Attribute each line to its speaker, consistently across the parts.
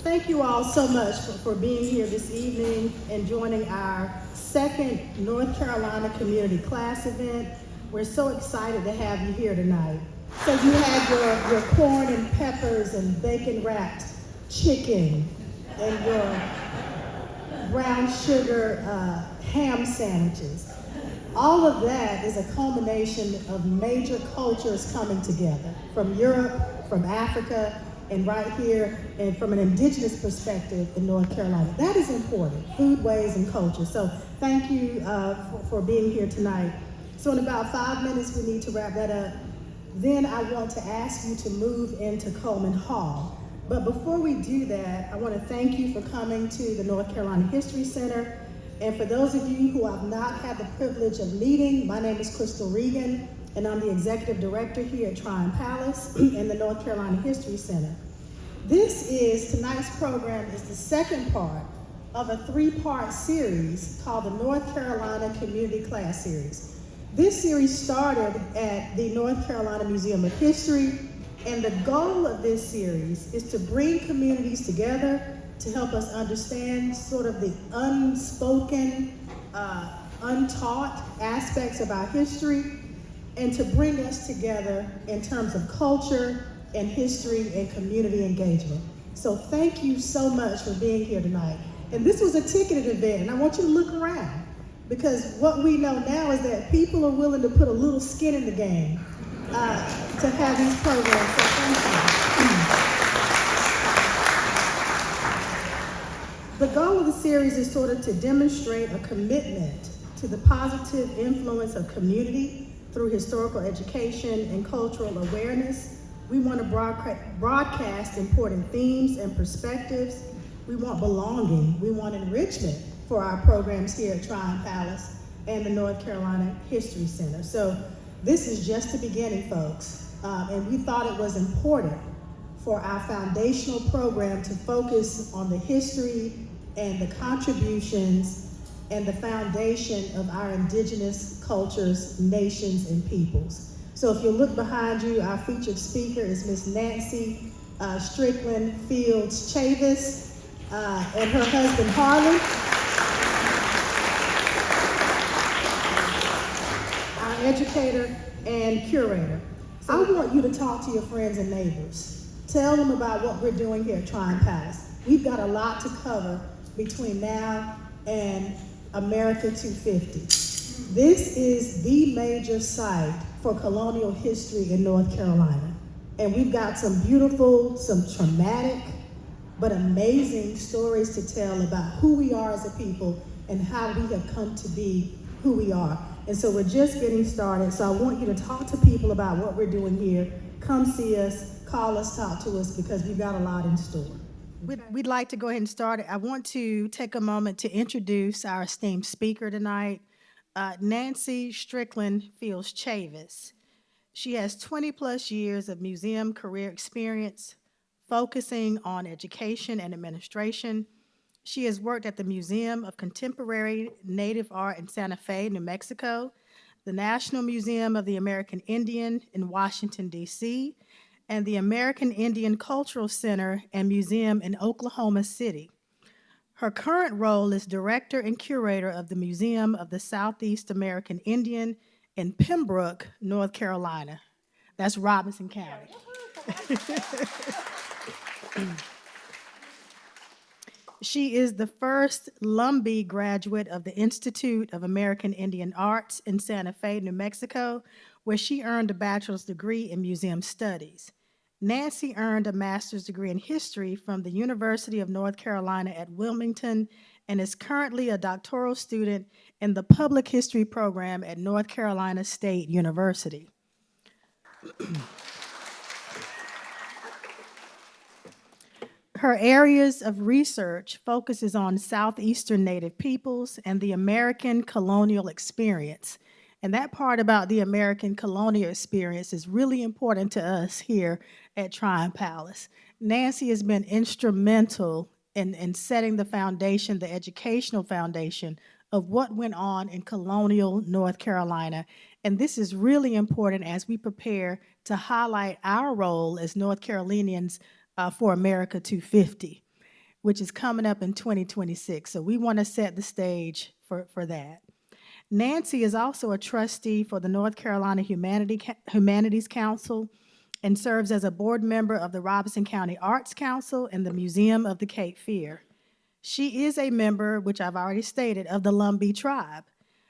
Speaker 1: Thank you all so much for being here this evening and joining our second North Carolina Community Class event. We're so excited to have you here tonight. So you had your corn and peppers and bacon wrapped chicken and your brown sugar ham sandwiches. All of that is a culmination of major cultures coming together from Europe, from Africa, and right here, and from an indigenous perspective in North Carolina. That is important, foodways and culture. So thank you for being here tonight. So in about 5 minutes, we need to wrap that up. Then I want to ask you to move into Coleman Hall. But before we do that, I want to thank you for coming to the North Carolina History Center. And for those of you who have not had the privilege of meeting, my name is Chrystal Regan, and I'm the Executive Director here at Tryon Palace in the North Carolina History Center. Tonight's program is the second part of a 3-part series called the North Carolina Community Class Series. This series started at the North Carolina Museum of History, and the goal of this series is to bring communities together to help us understand sort of the unspoken, untaught aspects of our history, and to bring us together in terms of culture and history and community engagement. So thank you so much for being here tonight. And this was a ticketed event, and I want you to look around, because what we know now is that people are willing to put a little skin in the game to have these programs, so thank you. The goal of the series is sort of to demonstrate a commitment to the positive influence of community through historical education and cultural awareness. We want to broadcast important themes and perspectives. We want belonging. We want enrichment for our programs here at Tryon Palace and the North Carolina History Center. So this is just the beginning, folks. And we thought it was important for our foundational program to focus on the history and the contributions and the foundation of our indigenous cultures, nations, and peoples. So if you look behind you, our featured speaker is Miss Nancy Strickland-Fields Chavis and her husband Harlan. Our educator and curator. I want you to talk to your friends and neighbors. Tell them about what we're doing here at Tryon Palace. We've got a lot to cover between now and America 250. This is the major site for colonial history in North Carolina. And we've got some beautiful, some traumatic, but amazing stories to tell about who we are as a people and how we have come to be who we are. And so we're just getting started. So I want you to talk to people about what we're doing here. Come see us, call us, talk to us, because we've got a lot in store. We'd like to go ahead and start. I want to take a moment to introduce our esteemed speaker tonight, Nancy Strickland-Fields Chavis. She has 20 plus years of museum career experience, focusing on education and administration. She has worked at the Museum of Contemporary Native Art in Santa Fe, New Mexico, the National Museum of the American Indian in Washington, D.C., and the American Indian Cultural Center and Museum in Oklahoma City. Her current role is director and curator of the Museum of the Southeast American Indian in Pembroke, North Carolina. That's Robinson County. She is the first Lumbee graduate of the Institute of American Indian Arts in Santa Fe, New Mexico, where she earned a bachelor's degree in museum studies. Nancy earned a master's degree in history from the University of North Carolina at Wilmington and is currently a doctoral student in the public history program at North Carolina State University. Her areas of research focuses on Southeastern Native peoples and the American colonial experience. And that part about the American colonial experience is really important to us here at Tryon Palace. Nancy has been instrumental in setting the foundation, the educational foundation of what went on in colonial North Carolina. And this is really important as we prepare to highlight our role as North Carolinians for America 250. which is coming up in 2026. So we want to set the stage for that. Nancy is also a trustee for the North Carolina Humanities Council and serves as a board member of the Robeson County Arts Council and the Museum of the Cape Fear. She is a member, which I've already stated, of the Lumbee tribe.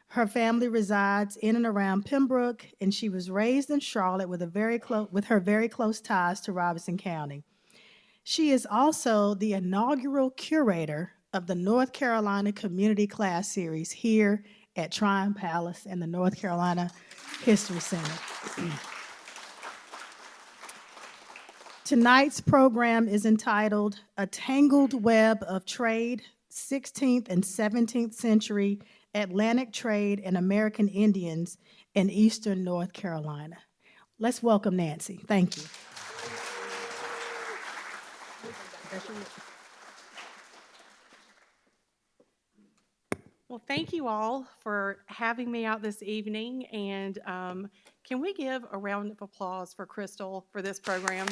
Speaker 1: Her family resides in and around Pembroke, and she was raised in Charlotte with her very close ties to Robeson County. She is also the inaugural curator of the North Carolina Community Class Series here at Tryon Palace and the North Carolina History Center. Tonight's program is entitled A Tangled Web of Trade, 16th and 17th Century Atlantic Trade and American Indians in Eastern North Carolina. Let's welcome Nancy. Thank you.
Speaker 2: Well, thank you all for having me out this evening, and can we give a round of applause for Chrystal for this program?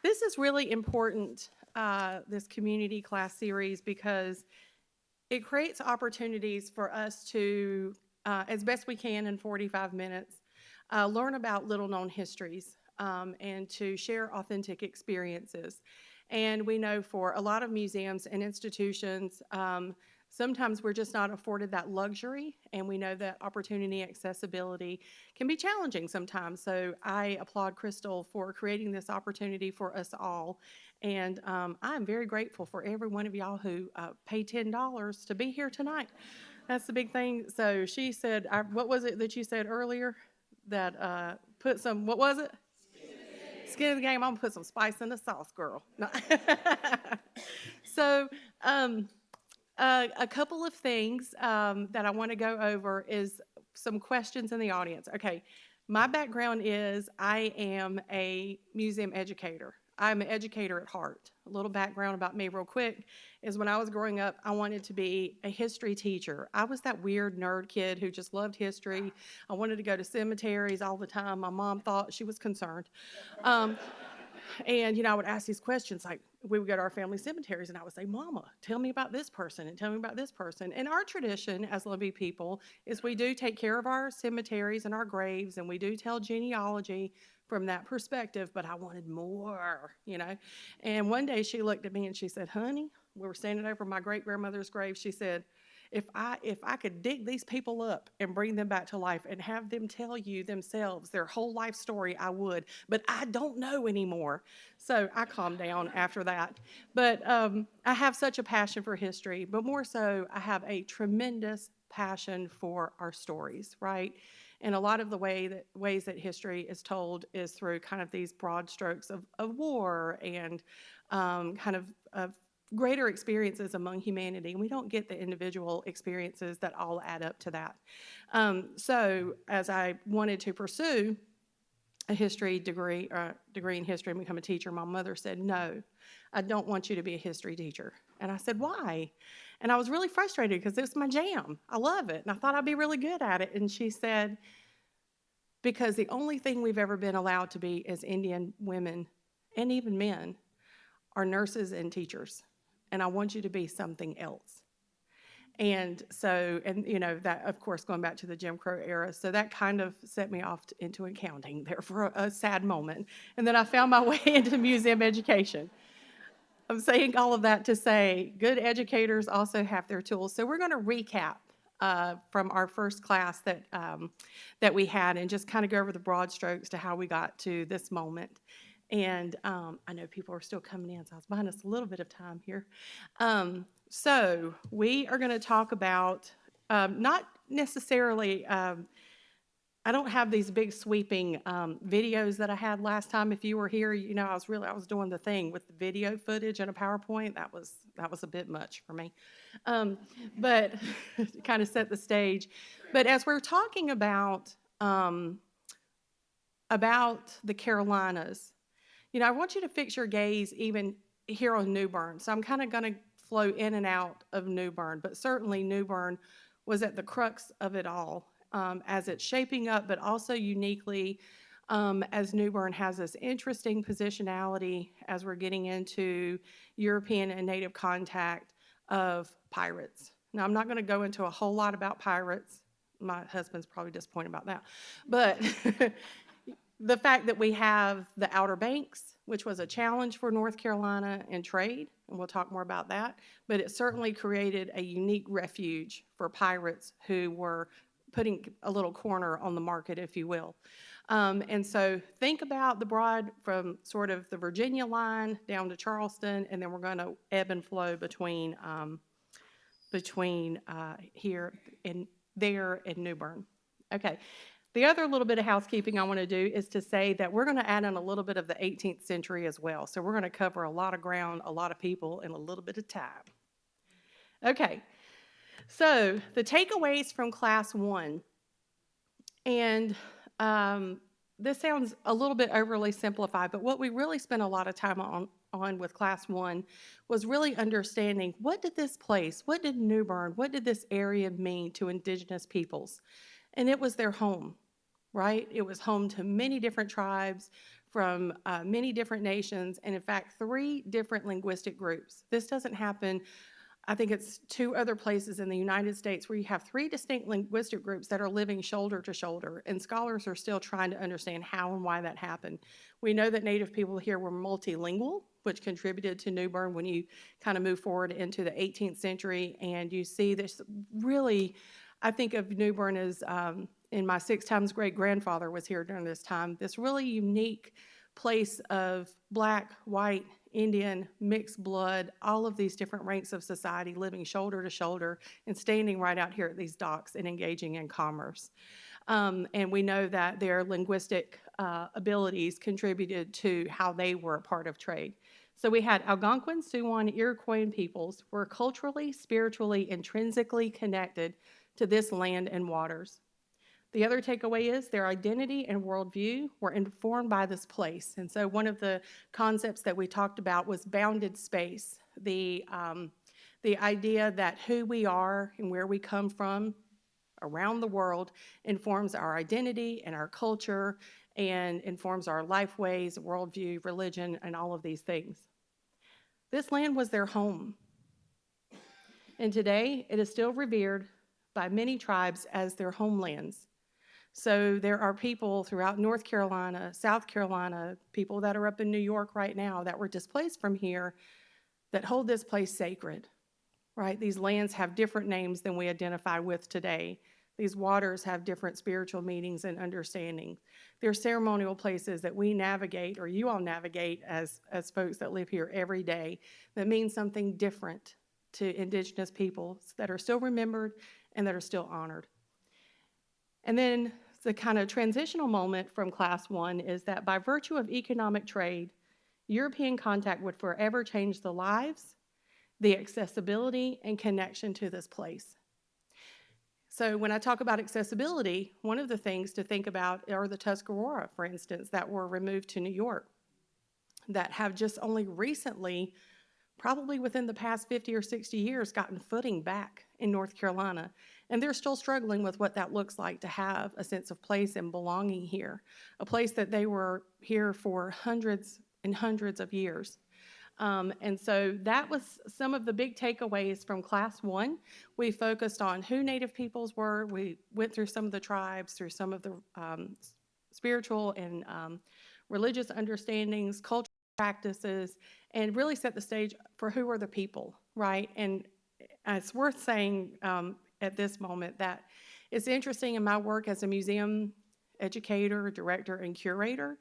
Speaker 2: This is really important, this community class series, because it creates opportunities for us to, as best we can in 45 minutes, learn about little-known histories and to share authentic experiences. And we know for a lot of museums and institutions, sometimes we're just not afforded that luxury, and we know that opportunity accessibility can be challenging sometimes. So I applaud Chrystal for creating this opportunity for us all. And I'm very grateful for every one of y'all who paid $10 to be here tonight. That's the big thing. So she said, what was it that you said earlier? That put some, what was it? Skin in the game. I'm gonna put some spice in the sauce, girl. So a couple of things that I want to go over is some questions in the audience. Okay, my background is I am a museum educator. I'm an educator at heart. A little background about me real quick is when I was growing up, I wanted to be a history teacher. I was that weird nerd kid who just loved history. I wanted to go to cemeteries all the time. My mom thought she was concerned. And, I would ask these questions like, we would go to our family cemeteries and I would say, Mama, tell me about this person and tell me about this person. And our tradition as Lumbee people is we do take care of our cemeteries and our graves, and we do tell genealogy from that perspective, but I wanted more. And one day she looked at me and she said, honey, we were standing over my great-grandmother's grave. She said, if I could dig these people up and bring them back to life and have them tell you themselves their whole life story, I would, but I don't know anymore. So I calmed down after that. But I have such a passion for history, but more so, I have a tremendous passion for our stories, right? And a lot of the ways that history is told is through kind of these broad strokes of war and kind of greater experiences among humanity, and we don't get the individual experiences that all add up to that. So as I wanted to pursue a history degree in history and become a teacher, my mother said, no, I don't want you to be a history teacher. And I said, why? And I was really frustrated because it's my jam. I love it, and I thought I'd be really good at it. And she said, because the only thing we've ever been allowed to be as Indian women, and even men, are nurses and teachers. And I want you to be something else. And so, that, of course, going back to the Jim Crow era, so that kind of set me off into accounting there for a sad moment. And then I found my way into museum education. I'm saying all of that to say good educators also have their tools. So we're going to recap from our first class that we had and just kind of go over the broad strokes to how we got to this moment. And I know people are still coming in, so I was behind us a little bit of time here. So we are going to talk about not necessarily, I don't have these big sweeping videos that I had last time. If you were here, I was doing the thing with the video footage and a PowerPoint. That was a bit much for me, but to kind of set the stage. But as we're talking about the Carolinas, I want you to fix your gaze even here on New Bern. So I'm kind of going to flow in and out of New Bern, but certainly New Bern was at the crux of it all as it's shaping up, but also uniquely as New Bern has this interesting positionality as we're getting into European and Native contact of pirates. Now, I'm not going to go into a whole lot about pirates. My husband's probably disappointed about that. But the fact that we have the Outer Banks, which was a challenge for North Carolina in trade, and we'll talk more about that, but it certainly created a unique refuge for pirates who were putting a little corner on the market, if you will. And so think about the broad from sort of the Virginia line down to Charleston, and then we're going to ebb and flow between here and there in New Bern. Okay. The other little bit of housekeeping I want to do is to say that we're going to add in a little bit of the 18th century as well. So we're going to cover a lot of ground, a lot of people, in a little bit of time. Okay. So the takeaways from class 1, and this sounds a little bit overly simplified, but what we really spent a lot of time on with class 1 was really understanding what did this place, what did New Bern, what did this area mean to Indigenous peoples? And it was their home, right? It was home to many different tribes from many different nations, and in fact, 3 different linguistic groups. This doesn't happen. I think it's 2 other places in the United States where you have 3 distinct linguistic groups that are living shoulder to shoulder, and scholars are still trying to understand how and why that happened. We know that Native people here were multilingual, which contributed to New Bern when you kind of move forward into the 18th century, and you see this really, I think of New Bern as, and my 6 times great-grandfather was here during this time, this really unique place of Black, white, Indian, mixed blood, all of these different ranks of society living shoulder to shoulder and standing right out here at these docks and engaging in commerce. And we know that their linguistic abilities contributed to how they were a part of trade. So we had Algonquin, Siouan, Iroquois peoples were culturally, spiritually, intrinsically connected to this land and waters. The other takeaway is their identity and worldview were informed by this place. And so one of the concepts that we talked about was bounded space, the idea that who we are and where we come from around the world informs our identity and our culture and informs our life ways, worldview, religion, and all of these things. This land was their home. And today it is still revered by many tribes as their homelands. So there are people throughout North Carolina, South Carolina, people that are up in New York right now that were displaced from here that hold this place sacred, right? These lands have different names than we identify with today. These waters have different spiritual meanings and understanding. They're ceremonial places that we navigate, or you all navigate as folks that live here every day, that mean something different to Indigenous peoples that are still remembered and that are still honored. And then the kind of transitional moment from class 1 is that by virtue of economic trade, European contact would forever change the lives, the accessibility, and connection to this place. So when I talk about accessibility, one of the things to think about are the Tuscarora, for instance, that were removed to New York, that have just only recently, probably within the past 50 or 60 years, gotten footing back in North Carolina. And they're still struggling with what that looks like to have a sense of place and belonging here, a place that they were here for hundreds and hundreds of years. And so that was some of the big takeaways from class 1. We focused on who Native peoples were. We went through some of the tribes, through some of the spiritual and religious understandings, cultural practices, and really set the stage for who are the people, right? And it's worth saying at this moment that it's interesting in my work as a museum educator, director, and curator,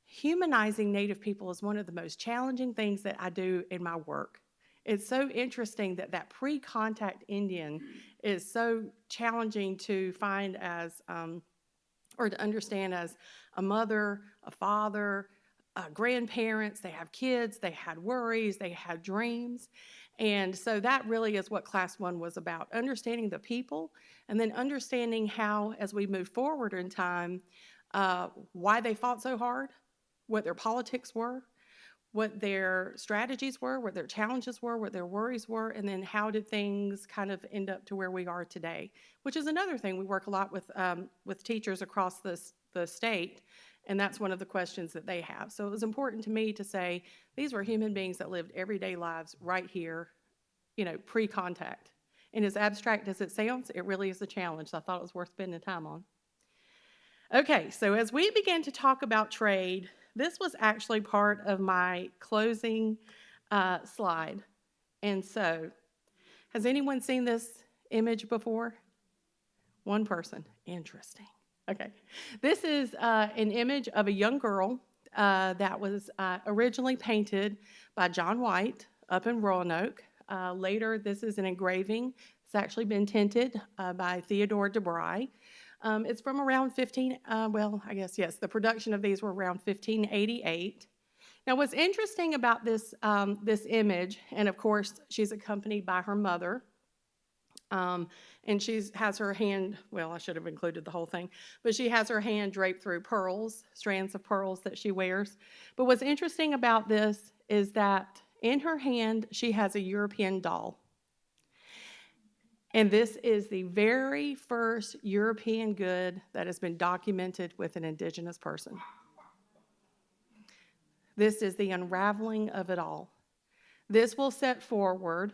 Speaker 2: humanizing Native people is one of the most challenging things that I do in my work. It's so interesting that that pre-contact Indian is so challenging to find as, or to understand as a mother, a father, grandparents. They have kids, they had worries, they had dreams. And so that really is what class 1 was about, understanding the people and then understanding how, as we move forward in time, why they fought so hard, what their politics were, what their strategies were, what their challenges were, what their worries were, and then how did things kind of end up to where we are today, which is another thing. We work a lot with teachers across the state And that's one of the questions that they have. So it was important to me to say, these were human beings that lived everyday lives right here, pre-contact. And as abstract as it sounds, it really is a challenge. So I thought it was worth spending time on. Okay, so as we began to talk about trade, this was actually part of my closing slide. And so, has anyone seen this image before? One person. Interesting. Okay. This is an image of a young girl that was originally painted by John White up in Roanoke. Later, this is an engraving. It's actually been tinted by Theodore DeBry. It's from around the production of these were around 1588. Now, what's interesting about this image, and of course, she's accompanied by her mother, and she has her hand, I should have included the whole thing, but she has her hand draped through pearls, strands of pearls that she wears. But what's interesting about this is that in her hand, she has a European doll. And this is the very first European good that has been documented with an Indigenous person. This is the unraveling of it all. This will set forward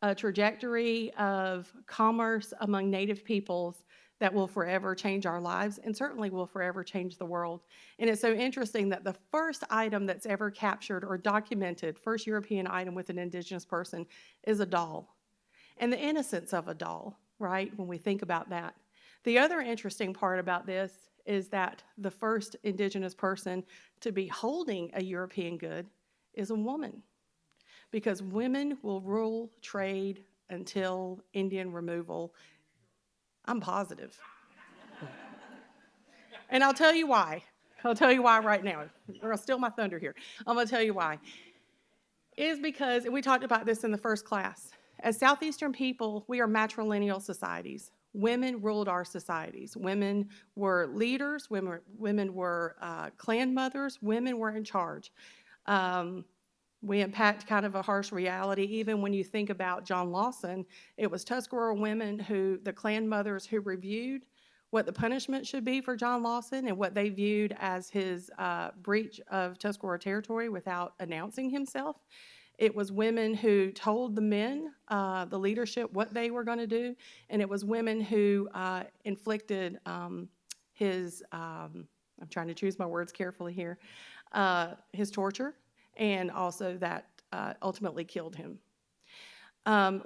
Speaker 2: a trajectory of commerce among Native peoples that will forever change our lives and certainly will forever change the world. And it's so interesting that the first item that's ever captured or documented, first European item with an Indigenous person, is a doll. And the innocence of a doll, right, when we think about that. The other interesting part about this is that the first Indigenous person to be holding a European good is a woman, because women will rule trade until Indian removal. I'm positive. And I'll tell you why. I'll tell you why right now. Or I'll steal my thunder here. I'm going to tell you why. It is because, and we talked about this in the first class, as Southeastern people, we are matrilineal societies. Women ruled our societies. Women were leaders. Women were clan mothers. Women were in charge. We impact kind of a harsh reality. Even when you think about John Lawson, it was Tuscarora women the clan mothers who reviewed what the punishment should be for John Lawson and what they viewed as his breach of Tuscarora territory without announcing himself. It was women who told the men, the leadership, what they were going to do, and it was women who inflicted his, I'm trying to choose my words carefully here, his torture, and also that ultimately killed him.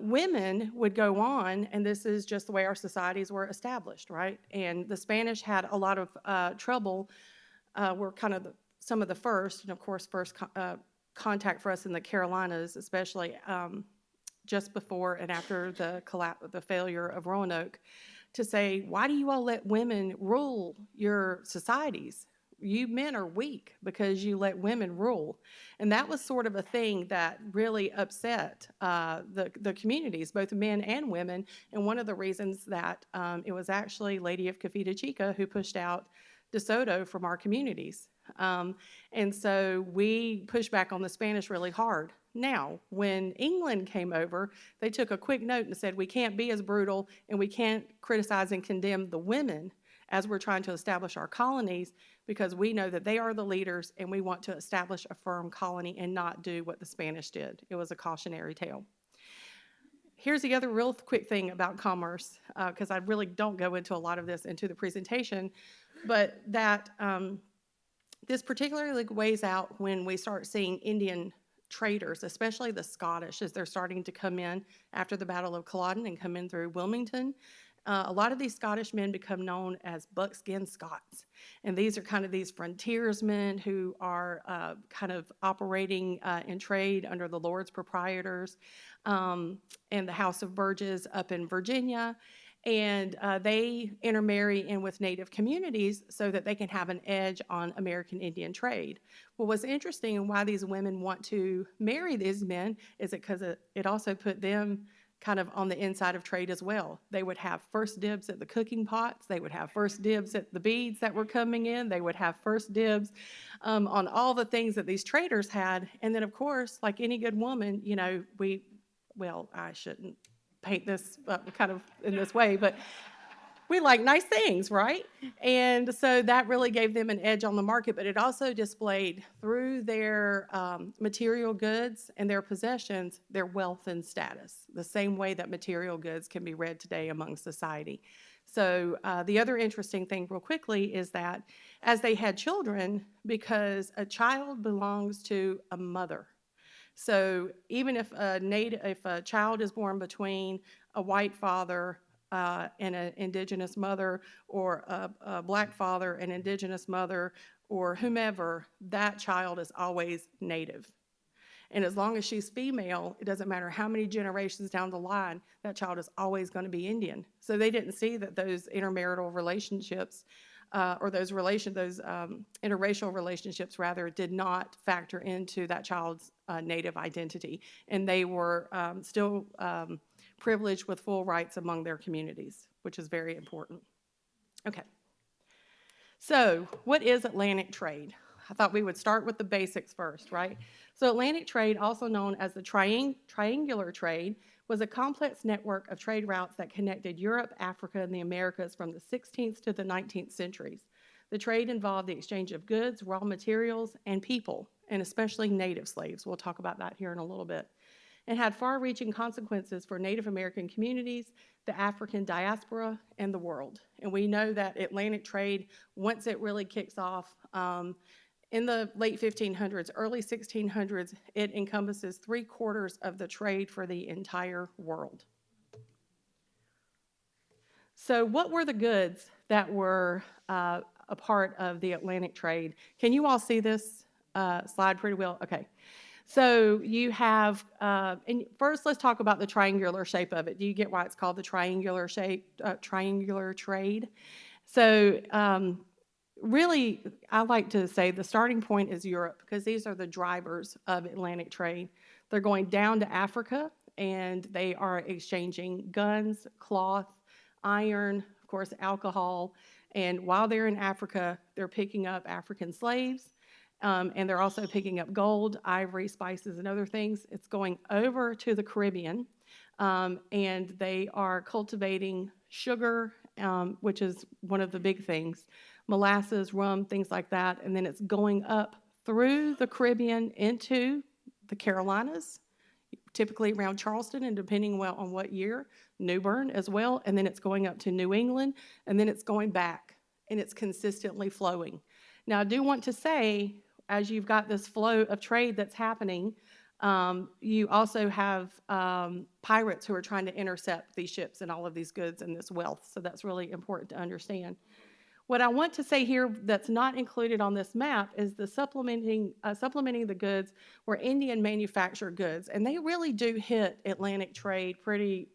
Speaker 2: Women would go on, and this is just the way our societies were established, right? And the Spanish had a lot of trouble, were kind of some of the first, and of course first contact for us in the Carolinas, especially just before and after the failure of Roanoke, to say, why do you all let women rule your societies? You men are weak because you let women rule. And that was sort of a thing that really upset the communities, both men and women. And one of the reasons that it was actually Lady of Cafeta Chica who pushed out DeSoto from our communities. And so we pushed back on the Spanish really hard. Now, when England came over, they took a quick note and said, we can't be as brutal and we can't criticize and condemn the women as we're trying to establish our colonies, because we know that they are the leaders and we want to establish a firm colony and not do what the Spanish did. It was a cautionary tale. Here's the other real quick thing about commerce, because I really don't go into a lot of this into the presentation, but that this particularly weighs out when we start seeing Indian traders, especially the Scottish, as they're starting to come in after the Battle of Culloden and come in through Wilmington. A lot of these Scottish men become known as buckskin Scots. And these are kind of these frontiersmen who are kind of operating in trade under the Lords Proprietors and the House of Burges up in Virginia. And they intermarry in with Native communities so that they can have an edge on American Indian trade. Well, what's interesting and why these women want to marry these men is because it also put them kind of on the inside of trade as well. They would have first dibs at the cooking pots. They would have first dibs at the beads that were coming in. They would have first dibs on all the things that these traders had. And then, of course, like any good woman, you know, I shouldn't paint this kind of in this way, but we like nice things, right? And so that really gave them an edge on the market, but it also displayed through their material goods and their possessions, their wealth and status, the same way that material goods can be read today among society. So the other interesting thing real quickly is that as they had children, because a child belongs to a mother. So even if a child is born between a white father and an indigenous mother, or a black father and indigenous mother, or whomever, that child is always native. And as long as she's female, it doesn't matter how many generations down the line, that child is always going to be Indian. So they didn't see that those intermarital relationships or those interracial relationships, rather, did not factor into that child's native identity. And they were still privileged with full rights among their communities, which is very important. Okay. So what is Atlantic trade? I thought we would start with the basics first, right? So Atlantic trade, also known as the triangular trade, was a complex network of trade routes that connected Europe, Africa, and the Americas from the 16th to the 19th centuries. The trade involved the exchange of goods, raw materials, and people, and especially native slaves. We'll talk about that here in a little bit. It had far-reaching consequences for Native American communities, the African diaspora, and the world. And we know that Atlantic trade, once it really kicks off, in the late 1500s, early 1600s, it encompasses 3/4 of the trade for the entire world. So what were the goods that were a part of the Atlantic trade? Can you all see this slide pretty well? Okay. So you have, and first let's talk about the triangular shape of it. Do you get why it's called the triangular trade? So really, I like to say the starting point is Europe, because these are the drivers of Atlantic trade. They're going down to Africa, and they are exchanging guns, cloth, iron, of course, alcohol. And while they're in Africa, they're picking up African slaves. And they're also picking up gold, ivory, spices, and other things. It's going over to the Caribbean, and they are cultivating sugar, which is one of the big things, molasses, rum, things like that. And then it's going up through the Caribbean into the Carolinas, typically around Charleston, and depending on what year, New Bern as well. And then it's going up to New England, and then it's going back, and it's consistently flowing. Now, I do want to say, as you've got this flow of trade that's happening, you also have pirates who are trying to intercept these ships and all of these goods and this wealth. So that's really important to understand. What I want to say here that's not included on this map is the supplementing the goods were Indian manufactured goods. And they really do hit Atlantic trade pretty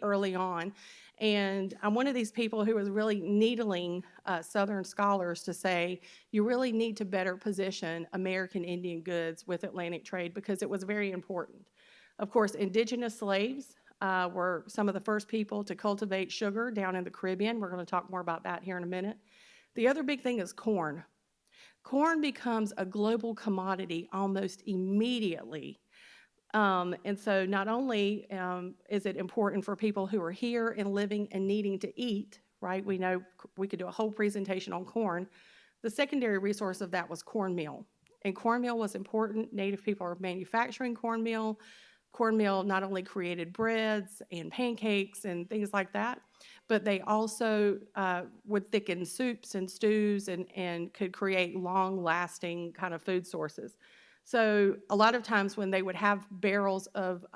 Speaker 2: early on. And I'm one of these people who was really needling Southern scholars to say, you really need to better position American Indian goods with Atlantic trade, because it was very important. Of course, indigenous slaves were some of the first people to cultivate sugar down in the Caribbean. We're going to talk more about that here in a minute. The other big thing is corn. Corn becomes a global commodity almost immediately. And so not only is it important for people who are here and living and needing to eat, right? We know we could do a whole presentation on corn. The secondary resource of that was cornmeal. And cornmeal was important. Native people are manufacturing cornmeal. Cornmeal not only created breads and pancakes and things like that, but they also would thicken soups and stews and could create long-lasting kind of food sources. So a lot of times when they would have barrels of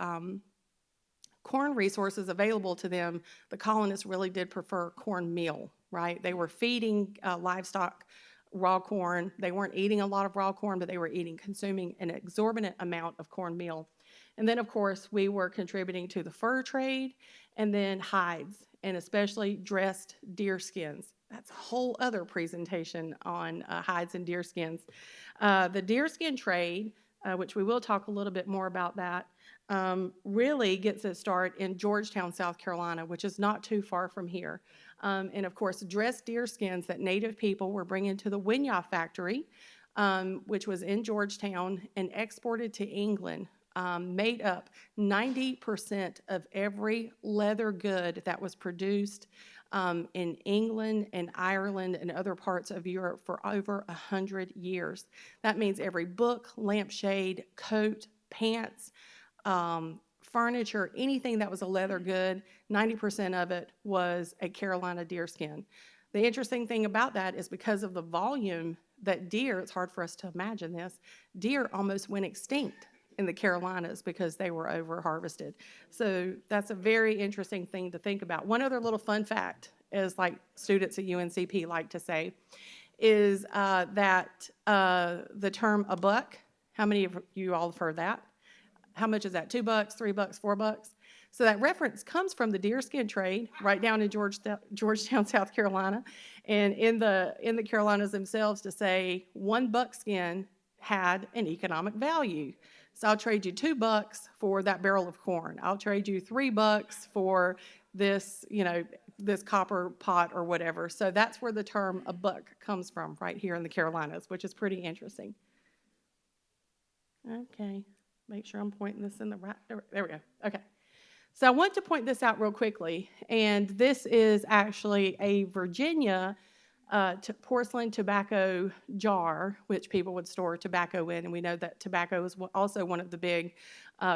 Speaker 2: corn resources available to them, the colonists really did prefer cornmeal, right? They were feeding livestock raw corn. They weren't eating a lot of raw corn, but they were consuming an exorbitant amount of cornmeal. And then, of course, we were contributing to the fur trade, and then hides, and especially dressed deer skins. That's a whole other presentation on hides and deer skins. The deerskin trade, which we will talk a little bit more about that, really gets its start in Georgetown, South Carolina, which is not too far from here. And of course, dressed deer skins that Native people were bringing to the Winyah factory, which was in Georgetown, and exported to England. Made up 90% of every leather good that was produced in England and Ireland and other parts of Europe for over 100 years. That means every book, lampshade, coat, pants, furniture, anything that was a leather good, 90% of it was a Carolina deerskin. The interesting thing about that is because of the volume that deer, it's hard for us to imagine this, deer almost went extinct in the Carolinas because they were over harvested. So that's a very interesting thing to think about. One other little fun fact is, like students at UNCP like to say, is that the term a buck, how many of you all have heard that? How much is that? $2, $3, $4? So that reference comes from the deerskin trade right down in Georgetown, South Carolina, and in the Carolinas themselves to say 1 buckskin had an economic value. So I'll trade you $2 for that barrel of corn. I'll trade you $3 for this, this copper pot or whatever. So that's where the term a buck comes from right here in the Carolinas, which is pretty interesting. Okay. Make sure I'm pointing this in the right, there we go, okay. So I want to point this out real quickly, and this is actually a Virginia porcelain tobacco jar, which people would store tobacco in, and we know that tobacco is also one of the big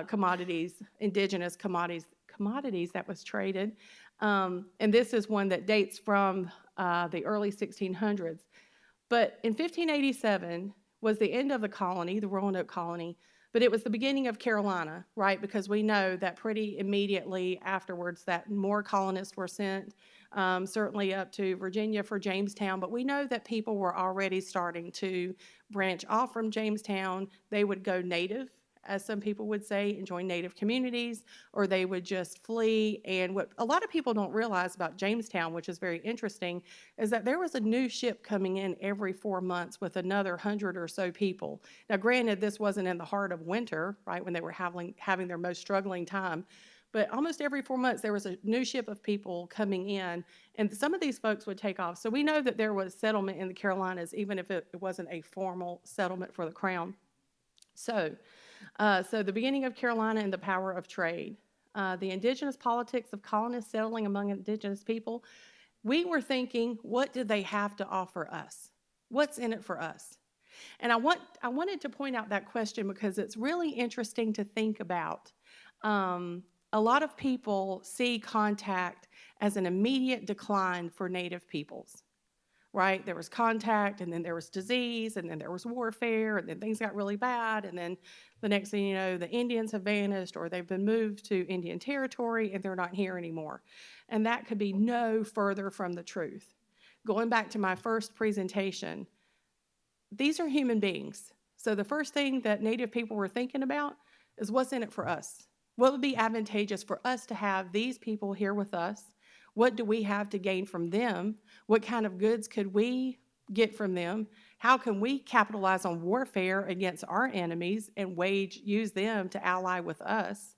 Speaker 2: commodities, indigenous commodities that was traded, and this is one that dates from the early 1600s. But in 1587 was the end of the colony, the Roanoke colony, but it was the beginning of Carolina, right? Because we know that pretty immediately afterwards that more colonists were sent, certainly up to Virginia for Jamestown, but we know that people were already starting to branch off from Jamestown. They would go native, as some people would say, and join native communities, or they would just flee. And what a lot of people don't realize about Jamestown, which is very interesting, is that there was a new ship coming in every 4 months with another 100 or so people. Now, granted, this wasn't in the heart of winter, right, when they were having their most struggling time, but almost every 4 months there was a new ship of people coming in, and some of these folks would take off. So we know that there was settlement in the Carolinas, even if it wasn't a formal settlement for the crown. So the beginning of Carolina and the power of trade. The indigenous politics of colonists settling among indigenous people. We were thinking, what do they have to offer us? What's in it for us? And I wanted to point out that question because it's really interesting to think about. A lot of people see contact as an immediate decline for Native peoples. Right? There was contact, and then there was disease, and then there was warfare, and then things got really bad, and then the next thing you know, the Indians have vanished, or they've been moved to Indian territory, and they're not here anymore. And that could be no further from the truth. Going back to my first presentation, these are human beings. So the first thing that Native people were thinking about is what's in it for us? What would be advantageous for us to have these people here with us? What do we have to gain from them? What kind of goods could we get from them? How can we capitalize on warfare against our enemies and use them to ally with us?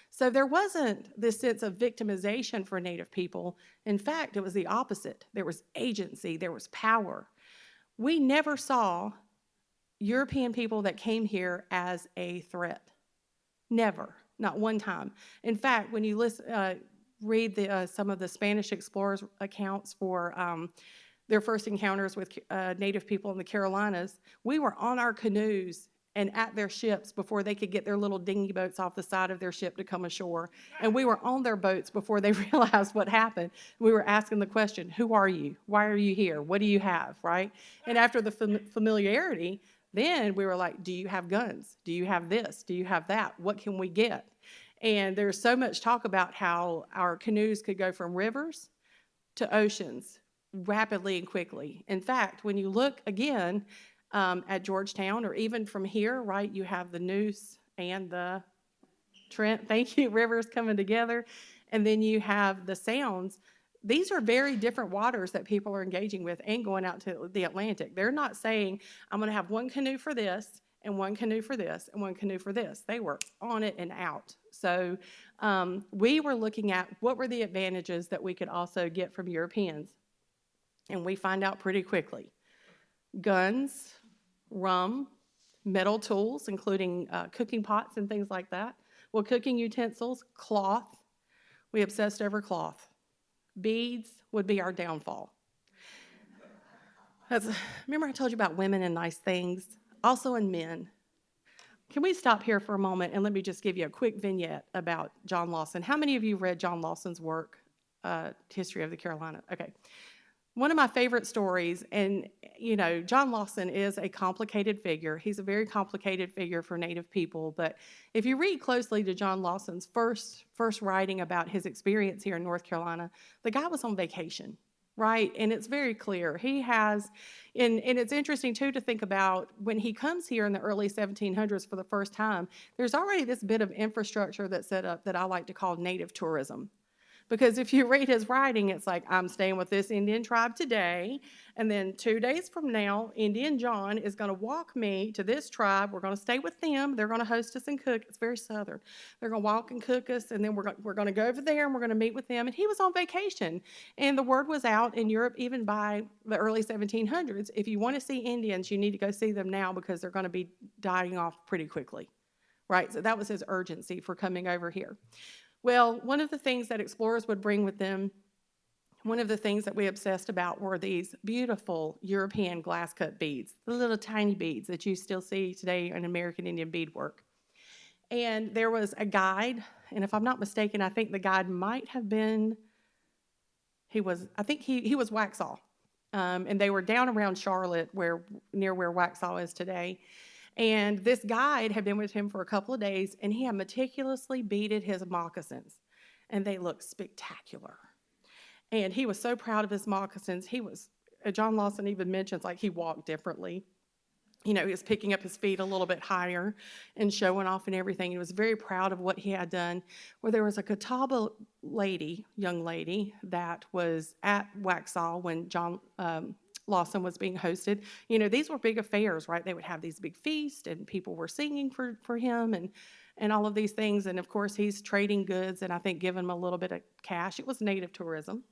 Speaker 2: So there wasn't this sense of victimization for Native people. In fact, it was the opposite. There was agency, there was power. We never saw European people that came here as a threat. Never, not one time. In fact, when you read some of the Spanish explorers' accounts for their first encounters with Native people in the Carolinas, we were on our canoes and at their ships before they could get their little dinghy boats off the side of their ship to come ashore. And we were on their boats before they realized what happened. We were asking the question, who are you? Why are you here? What do you have, right? And after the familiarity, then we were like, do you have guns? Do you have this? Do you have that? What can we get? And there's so much talk about how our canoes could go from rivers to oceans rapidly and quickly. In fact, when you look again at Georgetown, or even from here, right, you have the Neuse and the Trent, thank you, rivers coming together, and then you have the Sounds. These are very different waters that people are engaging with and going out to the Atlantic. They're not saying, I'm going to have one canoe for this, and one canoe for this, and one canoe for this. They were on it and out. So we were looking at what were the advantages that we could also get from Europeans. And we find out pretty quickly. Guns, rum, metal tools, including cooking pots and things like that. Well, cooking utensils, cloth. We obsessed over cloth. beads would be our downfall. Remember I told you about women and nice things? Also in men. Can we stop here for a moment and let me just give you a quick vignette about John Lawson? How many of you read John Lawson's work, History of the Carolina? Okay. One of my favorite stories, and John Lawson is a complicated figure. He's a very complicated figure for Native people, but if you read closely to John Lawson's first writing about his experience here in North Carolina, the guy was on vacation, right? And it's very clear. He has, and it's interesting too to think about when he comes here in the early 1700s for the first time, there's already this bit of infrastructure that's set up that I like to call native tourism. Because if you read his writing, it's like, I'm staying with this Indian tribe today, and then 2 days from now, Indian John is going to walk me to this tribe. We're going to stay with them. They're going to host us and cook. It's very Southern. They're going to walk and cook us, and then we're going to go over there, and we're going to meet with them. And he was on vacation, and the word was out in Europe even by the early 1700s. If you want to see Indians, you need to go see them now because they're going to be dying off pretty quickly, right? So that was his urgency for coming over here. Well, one of the things that explorers would bring with them, one of the things that we obsessed about were these beautiful European glass-cut beads, the little tiny beads that you still see today in American Indian beadwork. And there was a guide, and if I'm not mistaken, I think the guide might have been, he was Waxhaw. And they were down around Charlotte, near where Waxhaw is today. And this guide had been with him for a couple of days, and he had meticulously beaded his moccasins, and they looked spectacular. And he was so proud of his moccasins. John Lawson even mentions, like, he walked differently. He was picking up his feet a little bit higher and showing off and everything. He was very proud of what he had done. Well, there was a Catawba young lady, that was at Waxhaw when John Lawson was being hosted. These were big affairs, right? They would have these big feasts, and people were singing for him and all of these things. And of course, he's trading goods and I think giving them a little bit of cash. It was native tourism.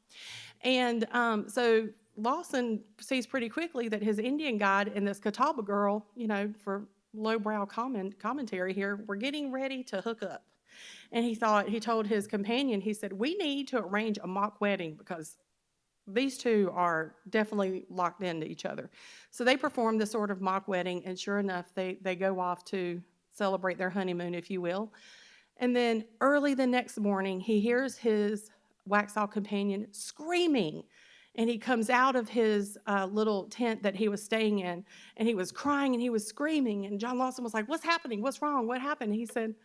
Speaker 2: And so Lawson sees pretty quickly that his Indian guide and this Catawba girl, for lowbrow commentary here, were getting ready to hook up. And he told his companion, he said, we need to arrange a mock wedding because these two are definitely locked into each other. So they perform this sort of mock wedding, and sure enough, they go off to celebrate their honeymoon, if you will. And then early the next morning, he hears his Waxhaw companion screaming, and he comes out of his little tent that he was staying in, and he was crying and he was screaming, and John Lawson was like, what's happening? What's wrong? What happened? And he said,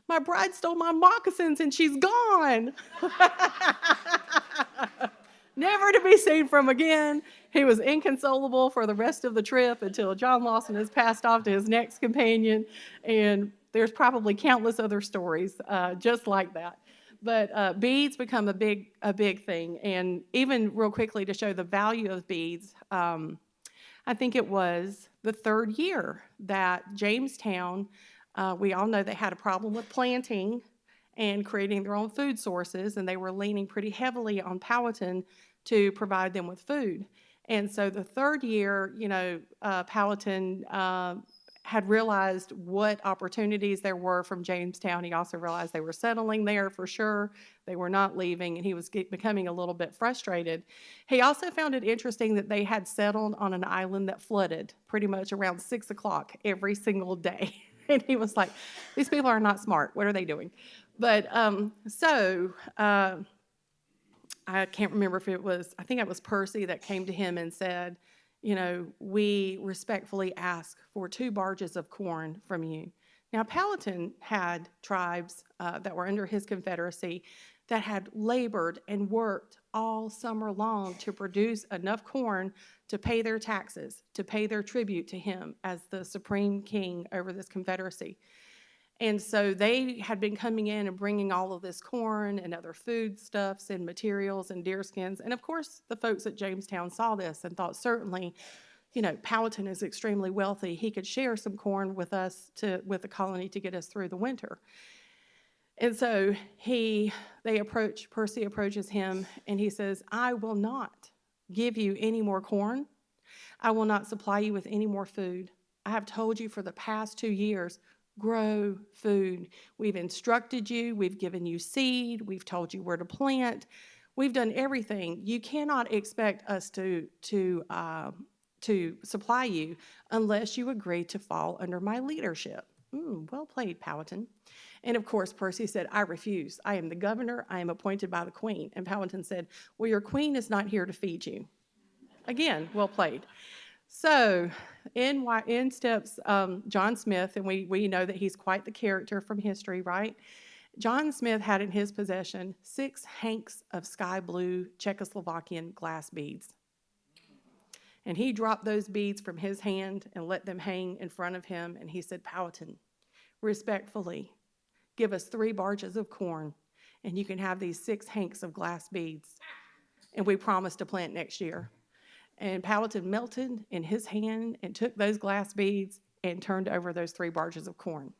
Speaker 2: my bride stole my moccasins and she's gone. Never to be seen from again. He was inconsolable for the rest of the trip until John Lawson is passed off to his next companion, and there's probably countless other stories just like that. But beads become a big thing, and even real quickly to show the value of beads, I think it was the third year that Jamestown, we all know they had a problem with planting and creating their own food sources, and they were leaning pretty heavily on Powhatan to provide them with food. And so the third year, Powhatan had realized what opportunities there were from Jamestown. He also realized they were settling there for sure. They were not leaving, and he was becoming a little bit frustrated. He also found it interesting that they had settled on an island that flooded pretty much around 6 o'clock every single day. And he was like, these people are not smart. What are they doing? But I can't remember if I think it was Percy that came to him and said, we respectfully ask for 2 barges of corn from you. Now, Powhatan had tribes that were under his confederacy that had labored and worked all summer long to produce enough corn to pay their taxes, to pay their tribute to him as the supreme king over this confederacy. And so they had been coming in and bringing all of this corn and other foodstuffs and materials and deerskins. And of course, the folks at Jamestown saw this and thought, certainly, Powhatan is extremely wealthy. He could share some corn with us, with the colony, to get us through the winter. And so Percy approaches him and he says, I will not give you any more corn. I will not supply you with any more food. I have told you for the past 2 years, grow food. We've instructed you. We've given you seed. We've told you where to plant. We've done everything. You cannot expect us to supply you unless you agree to fall under my leadership. Well played, Powhatan. And of course, Percy said, I refuse. I am the governor. I am appointed by the queen. And Powhatan said, well, your queen is not here to feed you. Again, well played. So in steps John Smith, and we know that he's quite the character from history, right? John Smith had in his possession 6 hanks of sky blue Czechoslovakian glass beads. And he dropped those beads from his hand and let them hang in front of him. And he said, Powhatan, respectfully, give us 3 barges of corn, and you can have these 6 hanks of glass beads. And we promise to plant next year. And Powhatan melted in his hand and took those glass beads and turned over those 3 barges of corn.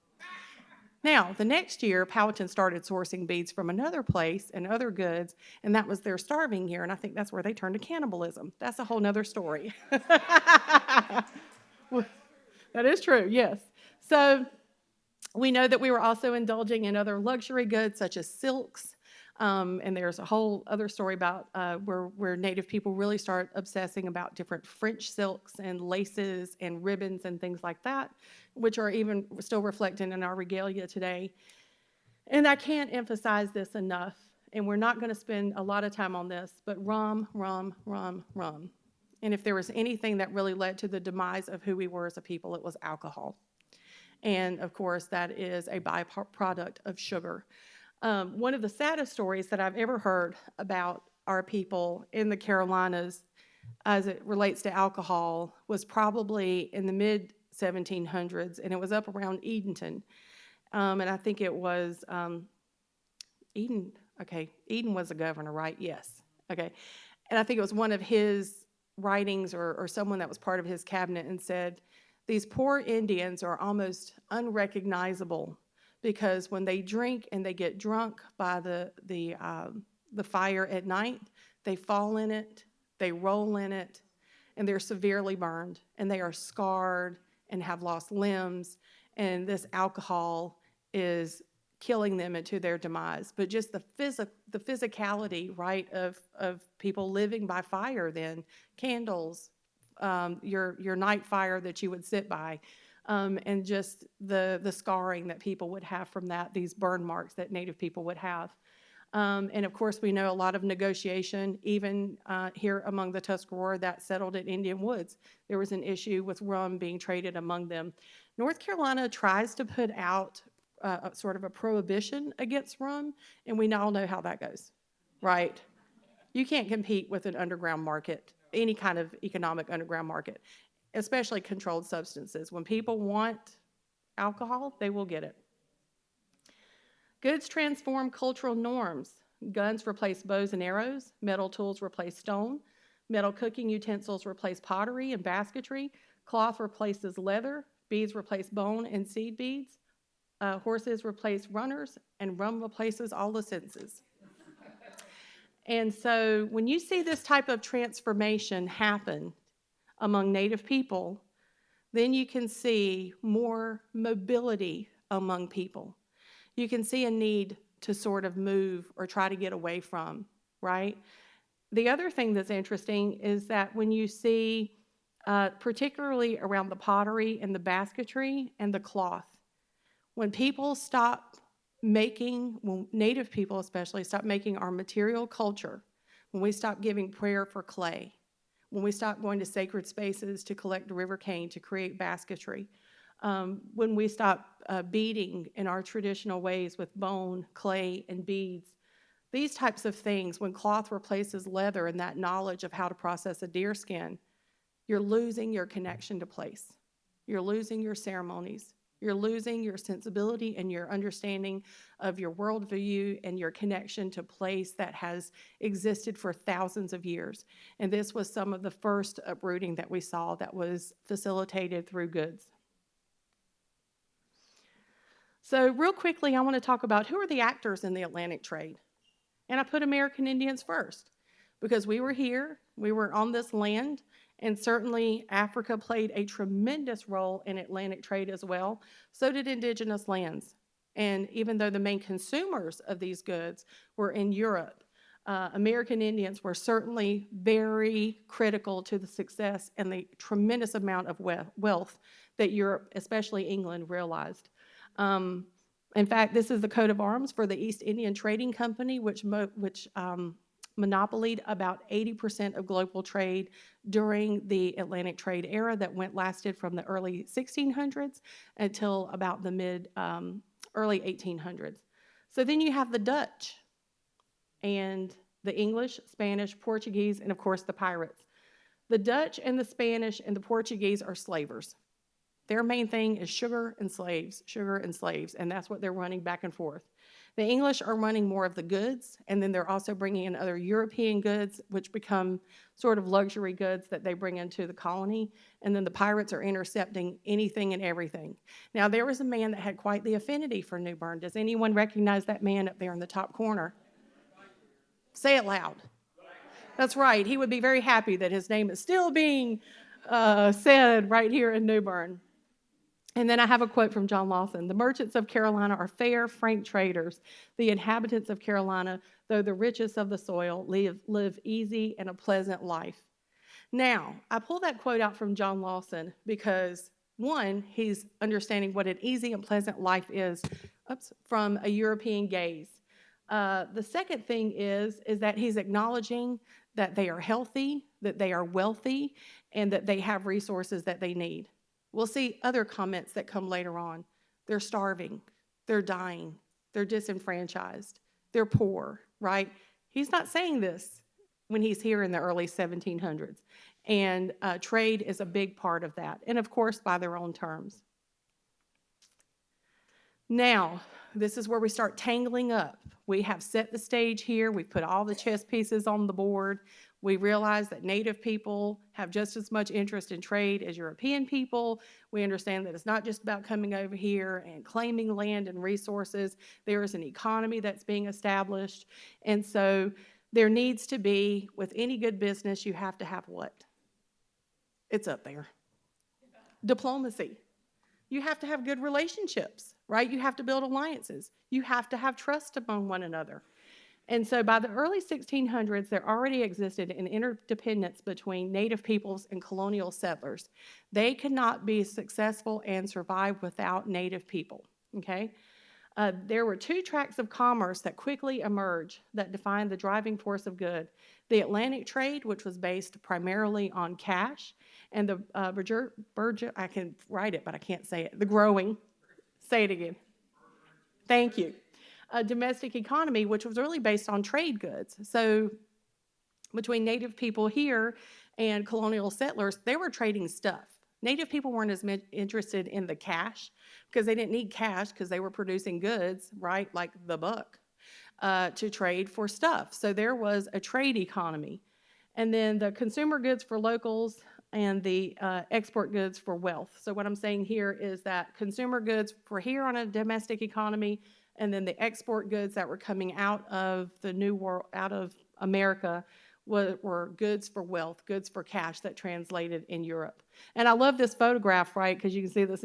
Speaker 2: Now, the next year, Powhatan started sourcing beads from another place and other goods, and that was their starving year, and I think that's where they turned to cannibalism. That's a whole nother story. That is true, yes. So we know that we were also indulging in other luxury goods such as silks, and there's a whole other story about where Native people really start obsessing about different French silks and laces and ribbons and things like that, which are even still reflected in our regalia today. And I can't emphasize this enough, and we're not going to spend a lot of time on this, but rum, rum, rum, rum. And if there was anything that really led to the demise of who we were as a people, it was alcohol. And of course, that is a byproduct of sugar. One of the saddest stories that I've ever heard about our people in the Carolinas as it relates to alcohol was probably in the mid-1700s, and it was up around Edenton. And I think it was Eden. Okay, Eden was a governor, right? Yes. Okay. And I think it was one of his writings or someone that was part of his cabinet and said, these poor Indians are almost unrecognizable because when they drink and they get drunk by the fire at night, they fall in it, they roll in it, and they're severely burned, and they are scarred and have lost limbs, and this alcohol is killing them into their demise. But just the physicality, right, of people living by fire then, candles, your night fire that you would sit by, and just the scarring that people would have from that, these burn marks that Native people would have. And of course, we know a lot of negotiation, even here among the Tuscarora that settled at Indian Woods. There was an issue with rum being traded among them. North Carolina tries to put out sort of a prohibition against rum, and we all know how that goes, right? You can't compete with an underground market, any kind of economic underground market, especially controlled substances. When people want alcohol, they will get it. Goods transform cultural norms. Guns replace bows and arrows. Metal tools replace stone. Metal cooking utensils replace pottery and basketry. Cloth replaces leather. Beads replace bone and seed beads. Horses replace runners, and rum replaces all the senses. And so when you see this type of transformation happen among Native people, then you can see more mobility among people. You can see a need to sort of move or try to get away from, right? The other thing that's interesting is that when you see, particularly around the pottery and the basketry and the cloth, when people stop making, when Native people especially stop making our material culture, when we stop giving prayer for clay, when we stop going to sacred spaces to collect river cane to create basketry, when we stop beading in our traditional ways with bone, clay, and beads, these types of things, when cloth replaces leather and that knowledge of how to process a deer skin, you're losing your connection to place. You're losing your ceremonies. You're losing your sensibility and your understanding of your worldview and your connection to place that has existed for thousands of years. And this was some of the first uprooting that we saw that was facilitated through goods. So real quickly, I want to talk about who are the actors in the Atlantic trade. And I put American Indians first because we were here, we were on this land, and certainly Africa played a tremendous role in Atlantic trade as well. So did indigenous lands. And even though the main consumers of these goods were in Europe, American Indians were certainly very critical to the success and the tremendous amount of wealth that Europe, especially England, realized. In fact, this is the coat of arms for the East Indian Trading Company, which monopolied about 80% of global trade during the Atlantic trade era that lasted from the early 1600s until about the early 1800s. So then you have the Dutch and the English, Spanish, Portuguese, and of course the pirates. The Dutch and the Spanish and the Portuguese are slavers. Their main thing is sugar and slaves, and that's what they're running back and forth. The English are running more of the goods, and then they're also bringing in other European goods, which become sort of luxury goods that they bring into the colony, and then the pirates are intercepting anything and everything. Now, there was a man that had quite the affinity for New Bern. Does anyone recognize that man up there in the top corner? Say it loud. That's right. He would be very happy that his name is still being said right here in New Bern. And then I have a quote from John Lawson. The merchants of Carolina are fair, frank traders. The inhabitants of Carolina, though the richest of the soil, live easy and a pleasant life. Now, I pull that quote out from John Lawson because, one, he's understanding what an easy and pleasant life is from a European gaze. The second thing is that he's acknowledging that they are healthy, that they are wealthy, and that they have resources that they need. We'll see other comments that come later on. They're starving, they're dying, they're disenfranchised, they're poor, right? He's not saying this when he's here in the early 1700s. And trade is a big part of that. And of course, by their own terms. Now, this is where we start tangling up. We have set the stage here. We've put all the chess pieces on the board. We realize that Native people have just as much interest in trade as European people. We understand that it's not just about coming over here and claiming land and resources. There is an economy that's being established. And so there needs to be, with any good business, you have to have what? It's up there. Diplomacy. You have to have good relationships, right? You have to build alliances. You have to have trust among one another. And so by the early 1600s, there already existed an interdependence between Native peoples and colonial settlers. They could not be successful and survive without Native people, okay? There were two tracks of commerce that quickly emerged that defined the driving force of good. The Atlantic trade, which was based primarily on cash, and the I can write it, but I can't say it, the growing, say it again. Thank you. A domestic economy, which was really based on trade goods. So between Native people here and colonial settlers, they were trading stuff. Native people weren't as interested in the cash because they didn't need cash because they were producing goods, right, like the buck, to trade for stuff. So there was a trade economy. And then the consumer goods for locals and the export goods for wealth. So what I'm saying here is that consumer goods for here on a domestic economy, and then the export goods that were coming out of the New World, out of America, were goods for wealth, goods for cash that translated in Europe. And I love this photograph, right? Because you can see this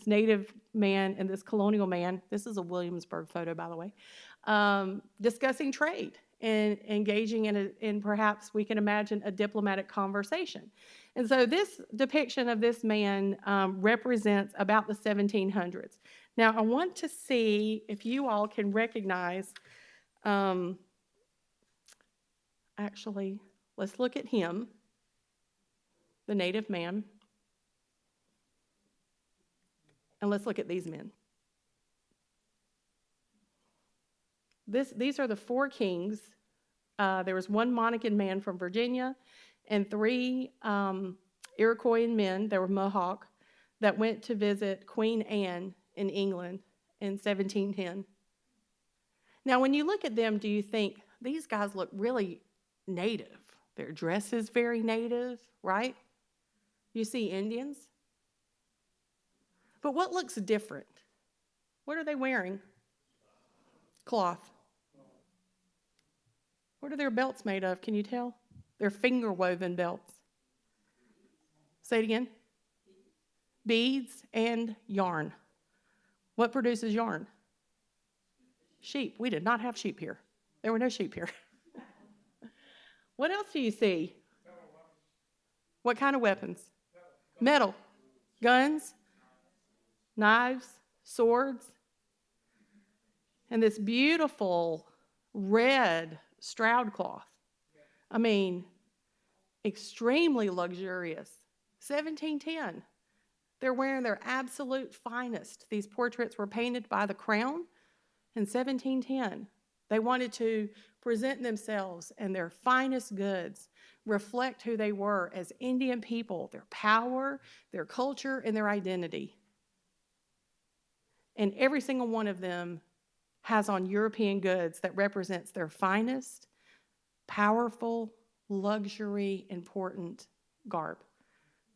Speaker 2: native man and this colonial man. This is a Williamsburg photo, by the way, discussing trade and engaging in perhaps we can imagine a diplomatic conversation. And so this depiction of this man represents about the 1700s. Now, I want to see if you all can recognize, actually, let's look at him, the native man, and let's look at these men. These are the four kings. There was one Monacan man from Virginia and three Iroquoian men, they were Mohawk, that went to visit Queen Anne in England in 1710. Now, when you look at them, do you think these guys look really native? Their dress is very native, right? You see Indians. But what looks different? What are they wearing? Cloth. What are their belts made of? Can you tell? They're finger-woven belts. Say it again. Beads and yarn. What produces yarn? Sheep. We did not have sheep here. There were no sheep here. What else do you see? What kind of weapons? Metal. Guns, knives, swords, and this beautiful red Stroud cloth. I mean, extremely luxurious. 1710. They're wearing their absolute finest. These portraits were painted by the Crown in 1710. They wanted to present themselves and their finest goods, reflect who they were as Indian people, their power, their culture, and their identity. And every single one of them has on European goods that represents their finest, powerful, luxury, important garb.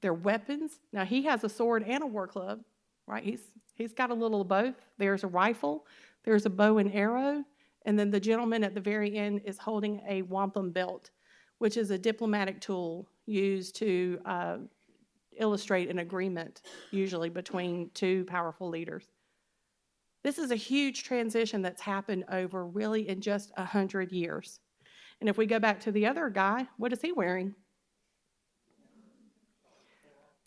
Speaker 2: Their weapons. Now, he has a sword and a war club, right? He's got a little of both. There's a rifle, there's a bow and arrow, and then the gentleman at the very end is holding a wampum belt, which is a diplomatic tool used to illustrate an agreement, usually between two powerful leaders. This is a huge transition that's happened over really in just 100 years. And if we go back to the other guy, what is he wearing?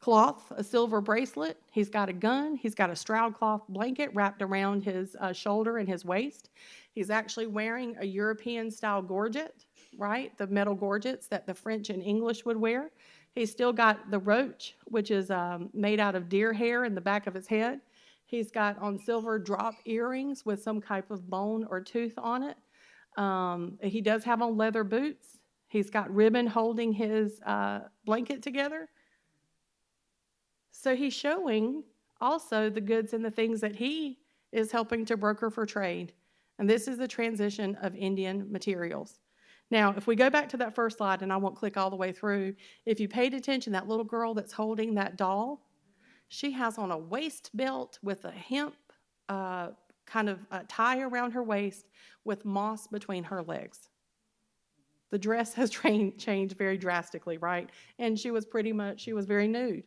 Speaker 2: Cloth, a silver bracelet. He's got a gun. He's got a Stroud cloth blanket wrapped around his shoulder and his waist. He's actually wearing a European-style gorget, right? The metal gorgets that the French and English would wear. He's still got the roach, which is made out of deer hair in the back of his head. He's got on silver drop earrings with some type of bone or tooth on it. He does have on leather boots. He's got ribbon holding his blanket together. So he's showing also the goods and the things that he is helping to broker for trade. And this is the transition of Indian materials. Now, if we go back to that first slide, and I won't click all the way through, if you paid attention, that little girl that's holding that doll, she has on a waist belt with a hemp kind of tie around her waist with moss between her legs. The dress has changed very drastically, right? And she was very nude.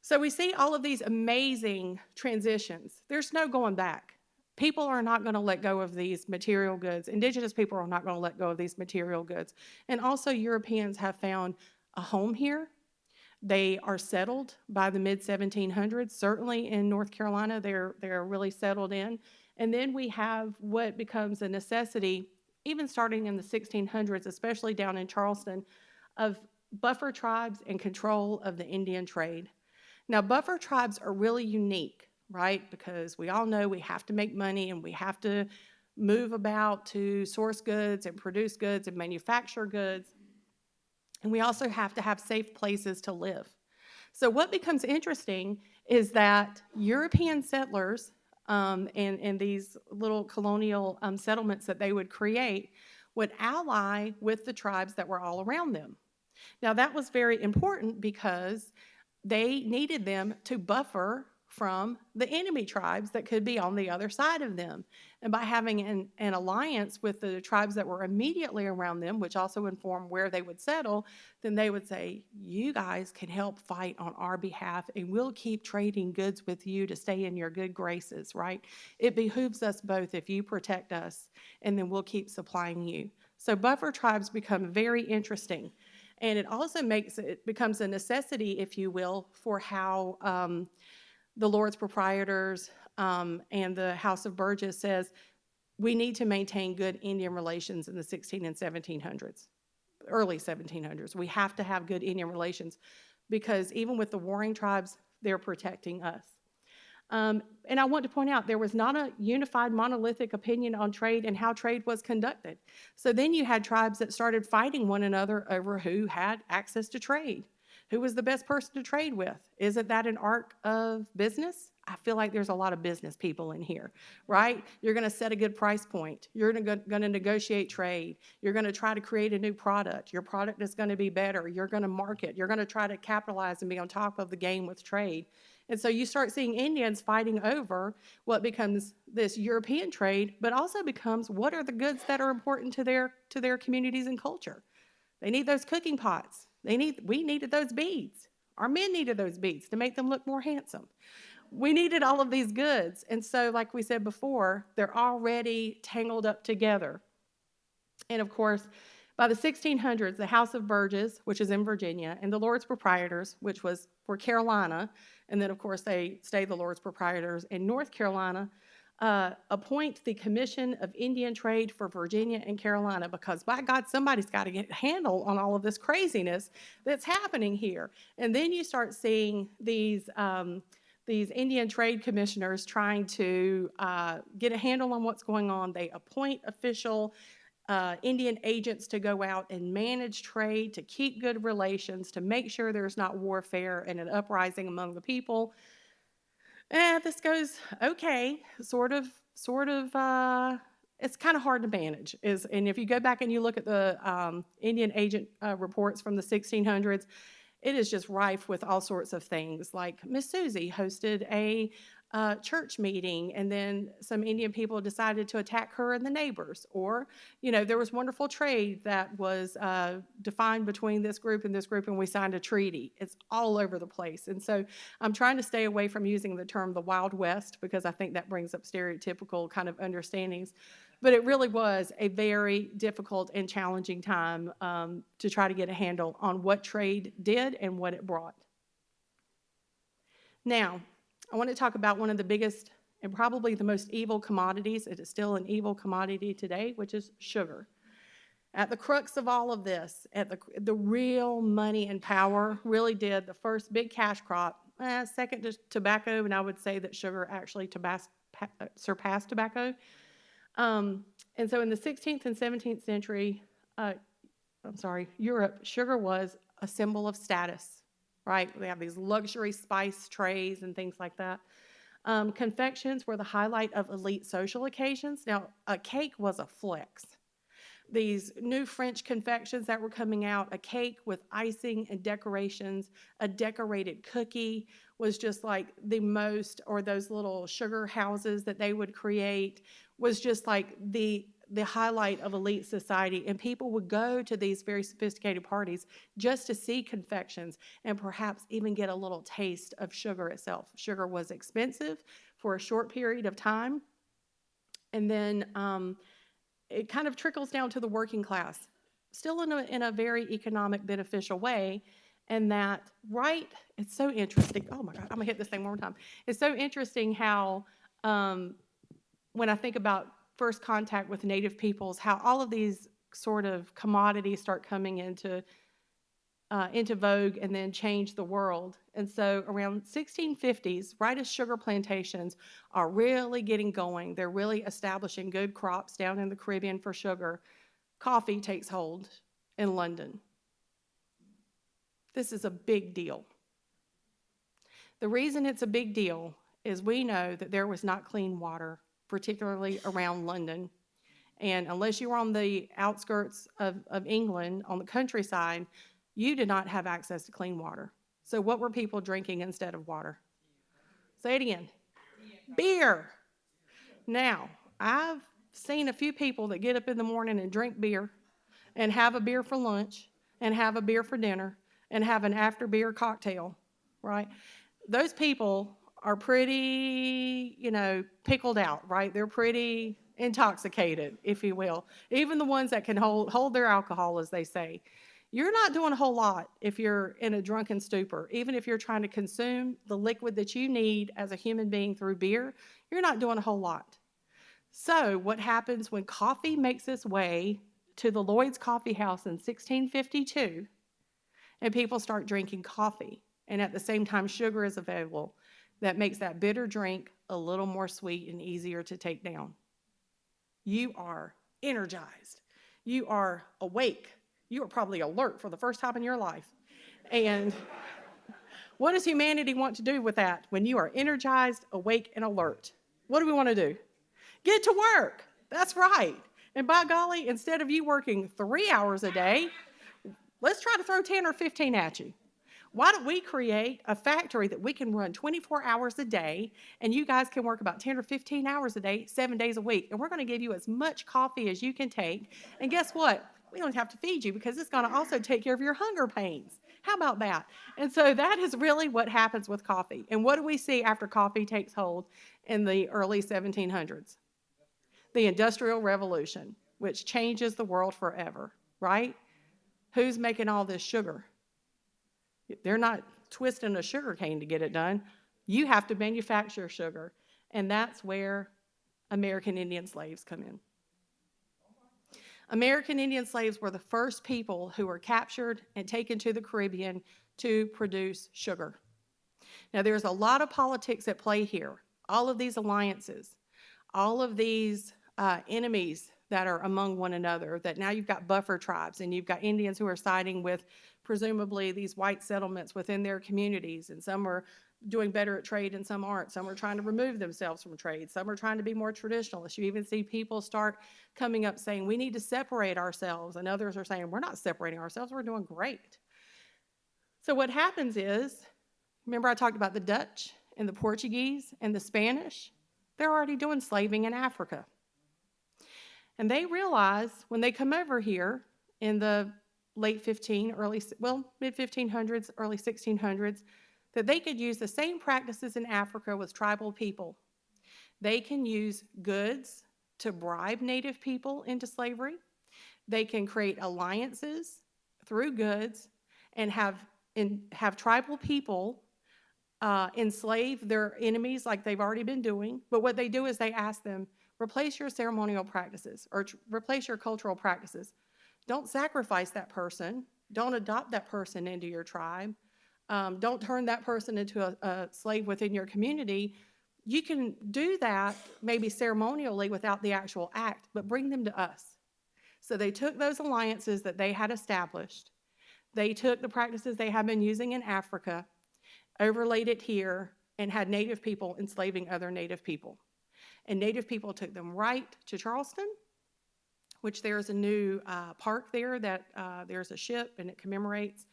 Speaker 2: So we see all of these amazing transitions. There's no going back. People are not going to let go of these material goods. Indigenous people are not going to let go of these material goods. And also Europeans have found a home here. They are settled by the mid-1700s. Certainly in North Carolina, they're really settled in. And then we have what becomes a necessity, even starting in the 1600s, especially down in Charleston, of buffer tribes and control of the Indian trade. Now, buffer tribes are really unique, right? Because we all know we have to make money and we have to move about to source goods and produce goods and manufacture goods. And we also have to have safe places to live. So what becomes interesting is that European settlers and these little colonial settlements that they would create would ally with the tribes that were all around them. Now, that was very important because they needed them to buffer from the enemy tribes that could be on the other side of them. And by having an alliance with the tribes that were immediately around them, which also informed where they would settle, then they would say, you guys can help fight on our behalf and we'll keep trading goods with you to stay in your good graces, right? It behooves us both if you protect us, and then we'll keep supplying you. So buffer tribes become very interesting. And it also becomes a necessity, if you will, for how the Lords Proprietors and the House of Burgess says we need to maintain good Indian relations in the 16 and 1700s, early 1700s. We have to have good Indian relations because even with the warring tribes, they're protecting us. And I want to point out there was not a unified monolithic opinion on trade and how trade was conducted. So then you had tribes that started fighting one another over who had access to trade. Who was the best person to trade with? Isn't that an art of business? I feel like there's a lot of business people in here, right? You're going to set a good price point. You're going to negotiate trade. You're going to try to create a new product. Your product is going to be better. You're going to market. You're going to try to capitalize and be on top of the game with trade. And so you start seeing Indians fighting over what becomes this European trade, but also becomes what are the goods that are important to their communities and culture. They need those cooking pots. We needed those beads. Our men needed those beads to make them look more handsome. we needed all of these goods. And so, like we said before, they're already tangled up together. And of course, by the 1600s, the House of Burgesses, which is in Virginia, and the Lords Proprietors, which was for Carolina, and then of course they stay the Lords Proprietors in North Carolina, appoint the Commission of Indian Trade for Virginia and Carolina, because by God, somebody's got to get a handle on all of this craziness that's happening here. And then you start seeing these Indian trade commissioners trying to get a handle on what's going on. They appoint official Indian agents to go out and manage trade, to keep good relations, to make sure there's not warfare and an uprising among the people. This goes okay, sort of. It's kind of hard to manage. And if you go back and you look at the Indian agent reports from the 1600s, it is just rife with all sorts of things. Like Miss Susie hosted a church meeting, and then some Indian people decided to attack her and the neighbors. Or, there was wonderful trade that was defined between this group, and we signed a treaty. It's all over the place. And so I'm trying to stay away from using the term the Wild West, because I think that brings up stereotypical kind of understandings. But it really was a very difficult and challenging time to try to get a handle on what trade did and what it brought. Now, I want to talk about one of the biggest and probably the most evil commodities. It is still an evil commodity today, which is sugar. At the crux of all of this, at the real money and power really did the first big cash crop, second to tobacco, and I would say that sugar actually surpassed tobacco. And so in the 16th and 17th century, Europe, sugar was a symbol of status. Right? We have these luxury spice trays and things like that. Confections were the highlight of elite social occasions. Now, a cake was a flex. These new French confections that were coming out, a cake with icing and decorations, a decorated cookie was just like the most, or those little sugar houses that they would create was just like the highlight of elite society, and people would go to these very sophisticated parties just to see confections and perhaps even get a little taste of sugar itself. Sugar was expensive for a short period of time, and then it kind of trickles down to the working class, still in a very economic, beneficial way. And that, it's so interesting. Oh my God, I'm gonna hit this thing one more time. It's so interesting how when I think about first contact with Native peoples, how all of these sort of commodities start coming into vogue and then change the world. And so around 1650s, right as sugar plantations are really getting going, they're really establishing good crops down in the Caribbean for sugar, coffee takes hold in London. This is a big deal. The reason it's a big deal is we know that there was not clean water, particularly around London. And unless you were on the outskirts of England, on the countryside, you did not have access to clean water. So what were people drinking instead of water? Say it again. Beer. Now, I've seen a few people that get up in the morning and drink beer and have a beer for lunch and have a beer for dinner and have an after beer cocktail, right? Those people are pretty, pickled out, right? They're pretty intoxicated, if you will. Even the ones that can hold their alcohol, as they say. You're not doing a whole lot if you're in a drunken stupor. Even if you're trying to consume the liquid that you need as a human being through beer, you're not doing a whole lot. So what happens when coffee makes its way to the Lloyd's Coffee House in 1652, and people start drinking coffee, and at the same time sugar is available, that makes that bitter drink a little more sweet and easier to take down. You are energized. You are awake. You are probably alert for the first time in your life. And what does humanity want to do with that when you are energized, awake, and alert? What do we want to do? Get to work. That's right. And by golly, instead of you working 3 hours a day, let's try to throw 10 or 15 at you. Why don't we create a factory that we can run 24 hours a day, and you guys can work about 10 or 15 hours a day, 7 days a week, and we're going to give you as much coffee as you can take. And guess what? We don't have to feed you, because it's going to also take care of your hunger pains. How about that? And so that is really what happens with coffee. And what do we see after coffee takes hold in the early 1700s? The Industrial Revolution, which changes the world forever, right? Who's making all this sugar? They're not twisting a sugar cane to get it done. You have to manufacture sugar. And that's where American Indian slaves come in. American Indian slaves were the first people who were captured and taken to the Caribbean to produce sugar. Now, there's a lot of politics at play here. All of these alliances, all of these enemies that are among one another, that now you've got buffer tribes and you've got Indians who are siding with presumably these white settlements within their communities, and some are doing better at trade and some aren't. Some are trying to remove themselves from trade. Some are trying to be more traditionalist. You even see people start coming up saying, we need to separate ourselves, and others are saying, we're not separating ourselves, we're doing great. So what happens is, remember I talked about the Dutch and the Portuguese and the Spanish? They're already doing slaving in Africa. And they realize when they come over here in the mid 1500s, early 1600s, that they could use the same practices in Africa with tribal people. They can use goods to bribe native people into slavery. They can create alliances through goods and have tribal people enslave their enemies like they've already been doing. But what they do is they ask them, replace your ceremonial practices or replace your cultural practices. Don't sacrifice that person. Don't adopt that person into your tribe. Don't turn that person into a slave within your community. You can do that maybe ceremonially without the actual act, but bring them to us. So they took those alliances that they had established. They took the practices they had been using in Africa, overlaid it here, and had native people enslaving other native people. And native people took them right to Charleston, which there's a new park there that there's a ship and it commemorates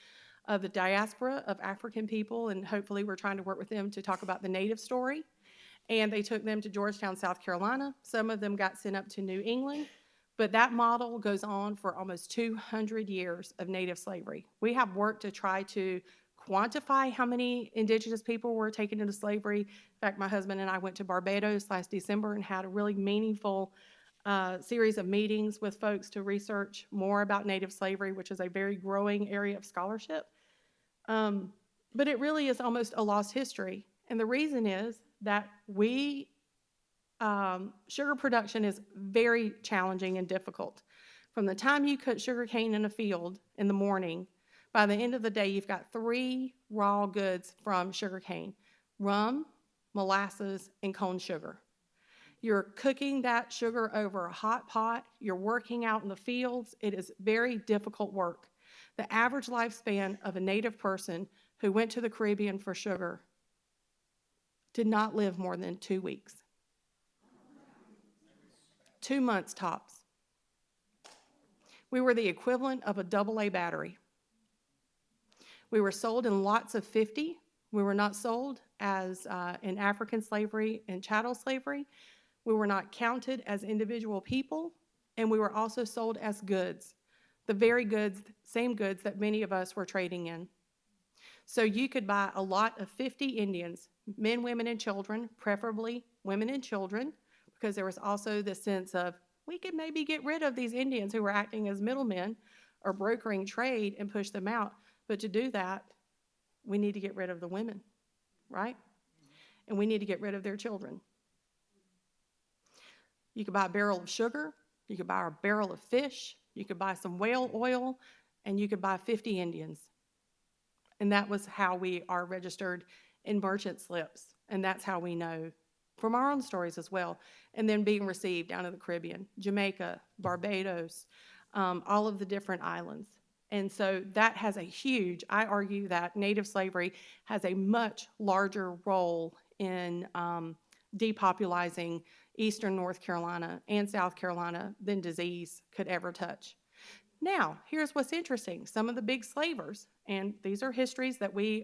Speaker 2: the diaspora of African people, and hopefully we're trying to work with them to talk about the native story. And they took them to Georgetown, South Carolina. Some of them got sent up to New England, but that model goes on for almost 200 years of native slavery. We have worked to try to quantify how many indigenous people were taken into slavery. In fact, my husband and I went to Barbados last December and had a really meaningful series of meetings with folks to research more about native slavery, which is a very growing area of scholarship. But it really is almost a lost history. And the reason is that sugar production is very challenging and difficult. From the time you cut sugar cane in a field in the morning, by the end of the day, you've got 3 raw goods from sugar cane: rum, molasses, and cone sugar. You're cooking that sugar over a hot pot. You're working out in the fields. It is very difficult work. The average lifespan of a native person who went to the Caribbean for sugar did not live more than 2 weeks. 2 months tops. We were the equivalent of a AA battery. We were sold in lots of 50. We were not sold as in African slavery and chattel slavery. We were not counted as individual people, and we were also sold as goods, the very goods, same goods that many of us were trading in. So you could buy a lot of 50 Indians, men, women, and children, preferably women and children, because there was also this sense of, we could maybe get rid of these Indians who were acting as middlemen or brokering trade and push them out. But to do that, we need to get rid of the women, right? And we need to get rid of their children. You could buy a barrel of sugar, you could buy a barrel of fish, you could buy some whale oil, and you could buy 50 Indians. And that was how we are registered in merchant slips. And that's how we know from our own stories as well. And then being received down in the Caribbean, Jamaica, Barbados, all of the different islands. And so that has a huge, I argue that native slavery has a much larger role in depopulizing eastern North Carolina and South Carolina than disease could ever touch. Now, here's what's interesting. Some of the big slavers, and these are histories that we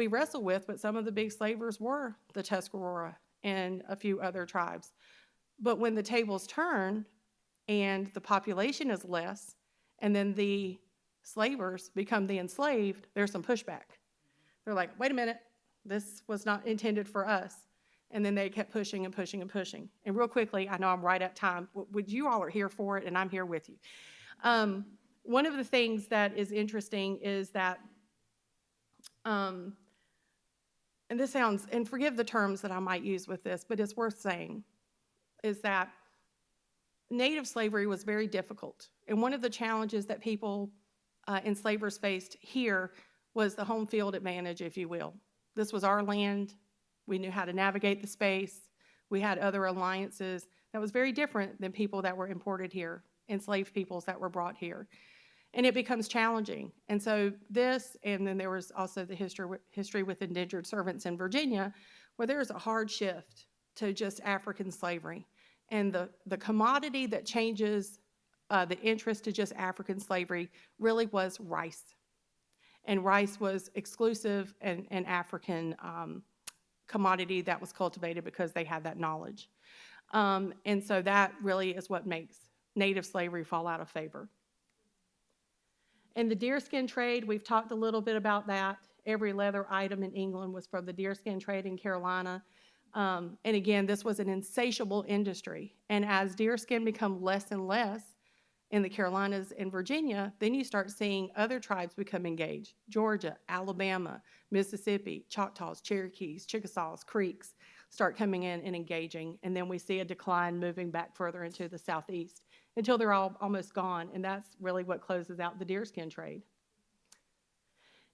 Speaker 2: wrestle with, but some of the big slavers were the Tuscarora and a few other tribes. But when the tables turn and the population is less, and then the slavers become the enslaved, there's some pushback. They're like, wait a minute, this was not intended for us. And then they kept pushing and pushing and pushing. And real quickly, I know I'm right at time. Would you all are here for it, and I'm here with you. One of the things that is interesting is that, and this sounds, and forgive the terms that I might use with this, but it's worth saying, is that Native slavery was very difficult. And one of the challenges that people, enslavers faced here was the home field advantage, if you will. This was our land. We knew how to navigate the space. We had other alliances that was very different than people that were imported here, enslaved peoples that were brought here. And it becomes challenging. And so this, and then there was also the history with indentured servants in Virginia, where there's a hard shift to just African slavery. And the commodity that changes the interest to just African slavery really was rice. And rice was exclusive and African commodity that was cultivated because they had that knowledge. And so that really is what makes Native slavery fall out of favor. And the deerskin trade, we've talked a little bit about that. Every leather item in England was from the deerskin trade in Carolina. And again, this was an insatiable industry. And as deerskin become less and less in the Carolinas and Virginia, then you start seeing other tribes become engaged. Georgia, Alabama, Mississippi, Choctaws, Cherokees, Chickasaws, Creeks start coming in and engaging. And then we see a decline moving back further into the southeast until they're all almost gone. And that's really what closes out the deerskin trade.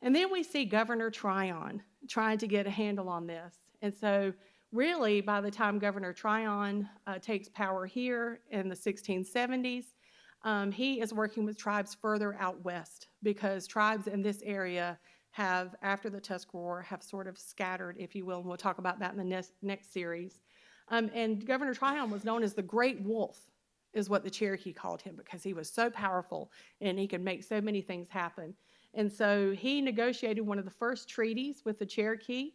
Speaker 2: And then we see Governor Tryon trying to get a handle on this. And so really, by the time Governor Tryon takes power here in the 1670s, he is working with tribes further out west because tribes in this area have, after the Tuscarora, have sort of scattered, if you will, and we'll talk about that in the next series. And Governor Tryon was known as the Great Wolf, is what the Cherokee called him, because he was so powerful and he could make so many things happen. And so he negotiated one of the first treaties with the Cherokee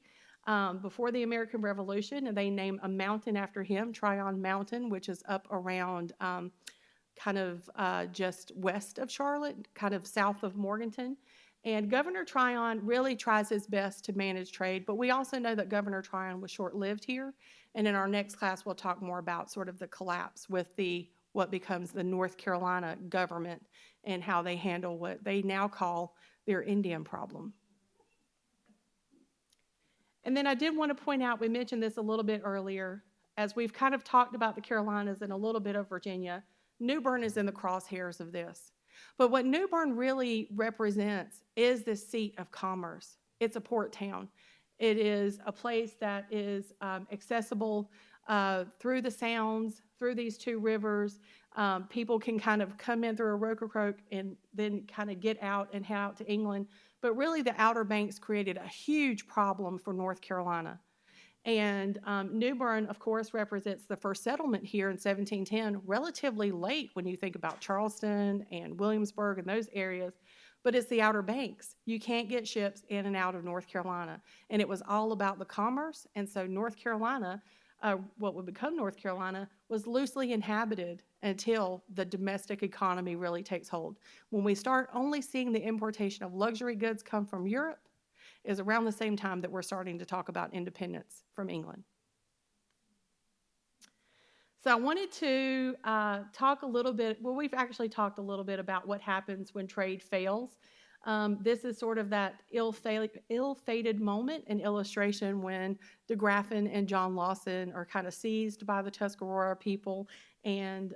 Speaker 2: before the American Revolution, and they named a mountain after him, Tryon Mountain, which is up around kind of just west of Charlotte, kind of south of Morganton. And Governor Tryon really tries his best to manage trade, but we also know that Governor Tryon was short-lived here. And in our next class, we'll talk more about sort of the collapse with what becomes the North Carolina government and how they handle what they now call their Indian problem. And then I did want to point out, we mentioned this a little bit earlier, as we've kind of talked about the Carolinas and a little bit of Virginia, New Bern is in the crosshairs of this. But what New Bern really represents is the seat of commerce. It's a port town. It is a place that is accessible through the sounds, through these two rivers. People can kind of come in through Ocracoke and then kind of get out and head out to England. But really the Outer Banks created a huge problem for North Carolina. And New Bern, of course, represents the first settlement here in 1710, relatively late when you think about Charleston and Williamsburg and those areas, but it's the Outer Banks. You can't get ships in and out of North Carolina. And it was all about the commerce, and so North Carolina, what would become North Carolina, was loosely inhabited until the domestic economy really takes hold. When we start only seeing the importation of luxury goods come from Europe, is around the same time that we're starting to talk about independence from England. So I wanted to talk a little bit, well, we've actually talked a little bit about what happens when trade fails. This is sort of that ill-fated moment in illustration when de Graffin and John Lawson are kind of seized by the Tuscarora people, and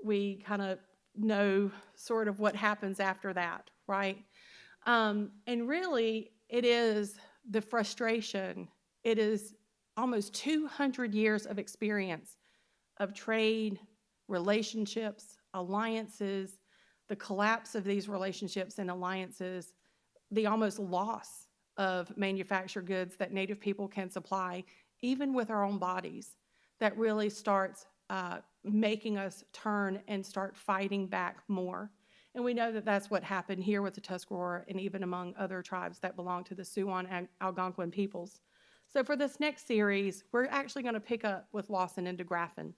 Speaker 2: we kind of know sort of what happens after that, right? And really, it is the frustration. It is almost 200 years of experience of trade, relationships, alliances, the collapse of these relationships and alliances, the almost loss of manufactured goods that Native people can supply, even with our own bodies, that really starts making us turn and start fighting back more. And we know that that's what happened here with the Tuscarora and even among other tribes that belong to the Siouan and Algonquin peoples. So for this next series, we're actually going to pick up with Lawson and de Graffin.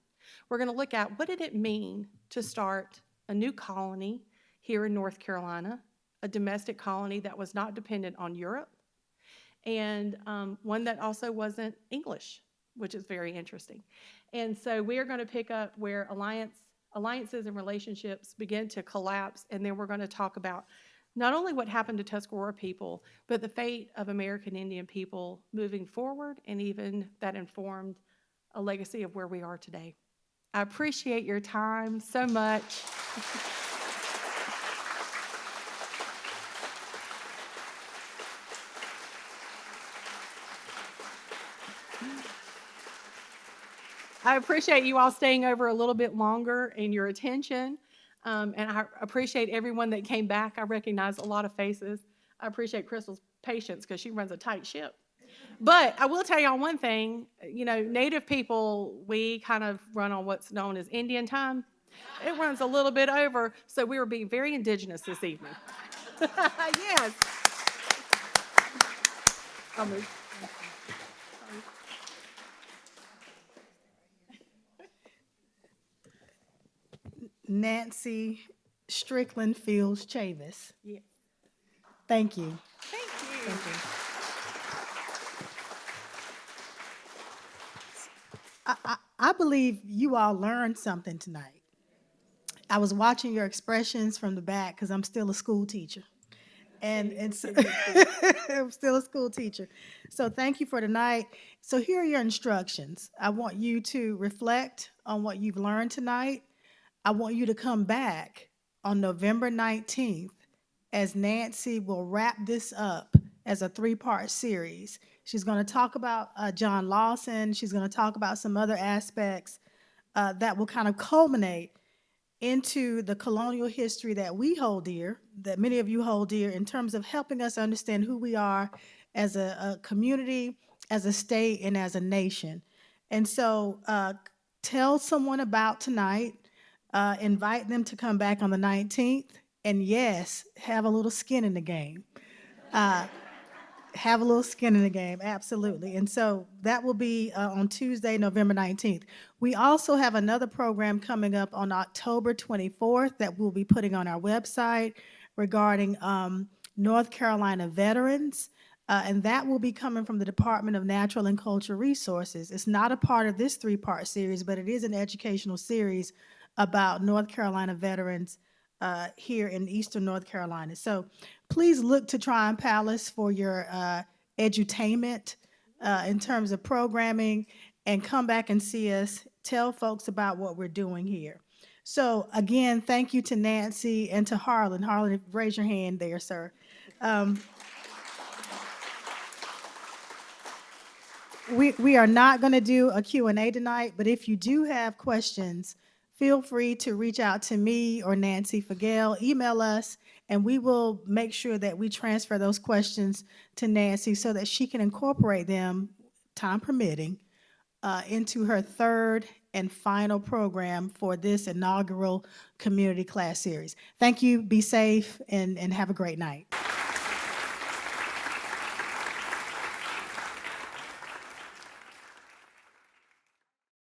Speaker 2: We're going to look at what did it mean to start a new colony here in North Carolina, a domestic colony that was not dependent on Europe, and one that also wasn't English, which is very interesting. And so we are going to pick up where alliances and relationships begin to collapse, and then we're going to talk about not only what happened to Tuscarora people, but the fate of American Indian people moving forward, and even that informed a legacy of where we are today. I appreciate your time so much. I appreciate you all staying over a little bit longer and your attention. And I appreciate everyone that came back. I recognize a lot of faces. I appreciate Chrystal's patience because she runs a tight ship. But I will tell y'all one thing, you know, Native people, we kind of run on what's known as Indian time. It runs a little bit over, so we were being very indigenous this evening. Yes. I'll move.
Speaker 1: Nancy Strickland-Fields Chavis.
Speaker 2: Yeah.
Speaker 1: Thank you.
Speaker 2: Thank you.
Speaker 1: Thank you. I believe you all learned something tonight. I was watching your expressions from the back because I'm still a school teacher. And so I'm still a school teacher. So thank you for tonight. So here are your instructions. I want you to reflect on what you've learned tonight. I want you to come back on November 19th as Nancy will wrap this up as a 3-part series. She's going to talk about John Lawson. She's going to talk about some other aspects that will kind of culminate into the colonial history that we hold dear, that many of you hold dear, in terms of helping us understand who we are as a community, as a state, and as a nation. And so tell someone about tonight. Invite them to come back on the 19th. And yes, have a little skin in the game. Have a little skin in the game, absolutely. And so that will be on Tuesday, November 19th. We also have another program coming up on October 24th that we'll be putting on our website regarding North Carolina veterans. And that will be coming from the Department of Natural and Cultural Resources. It's not a part of this 3-part series, but it is an educational series about North Carolina veterans here in Eastern North Carolina. So please look to Tryon Palace for your edutainment in terms of programming, and come back and see us. Tell folks about what we're doing here. So again, thank you to Nancy and to Harlan. Harlan, raise your hand there, sir. We are not going to do a Q&A tonight, but if you do have questions, feel free to reach out to me or Nancy Fagel. Email us, and we will make sure that we transfer those questions to Nancy so that she can incorporate them, time permitting, into her 3rd and final program for this inaugural community class series. Thank you, be safe, and have a great night.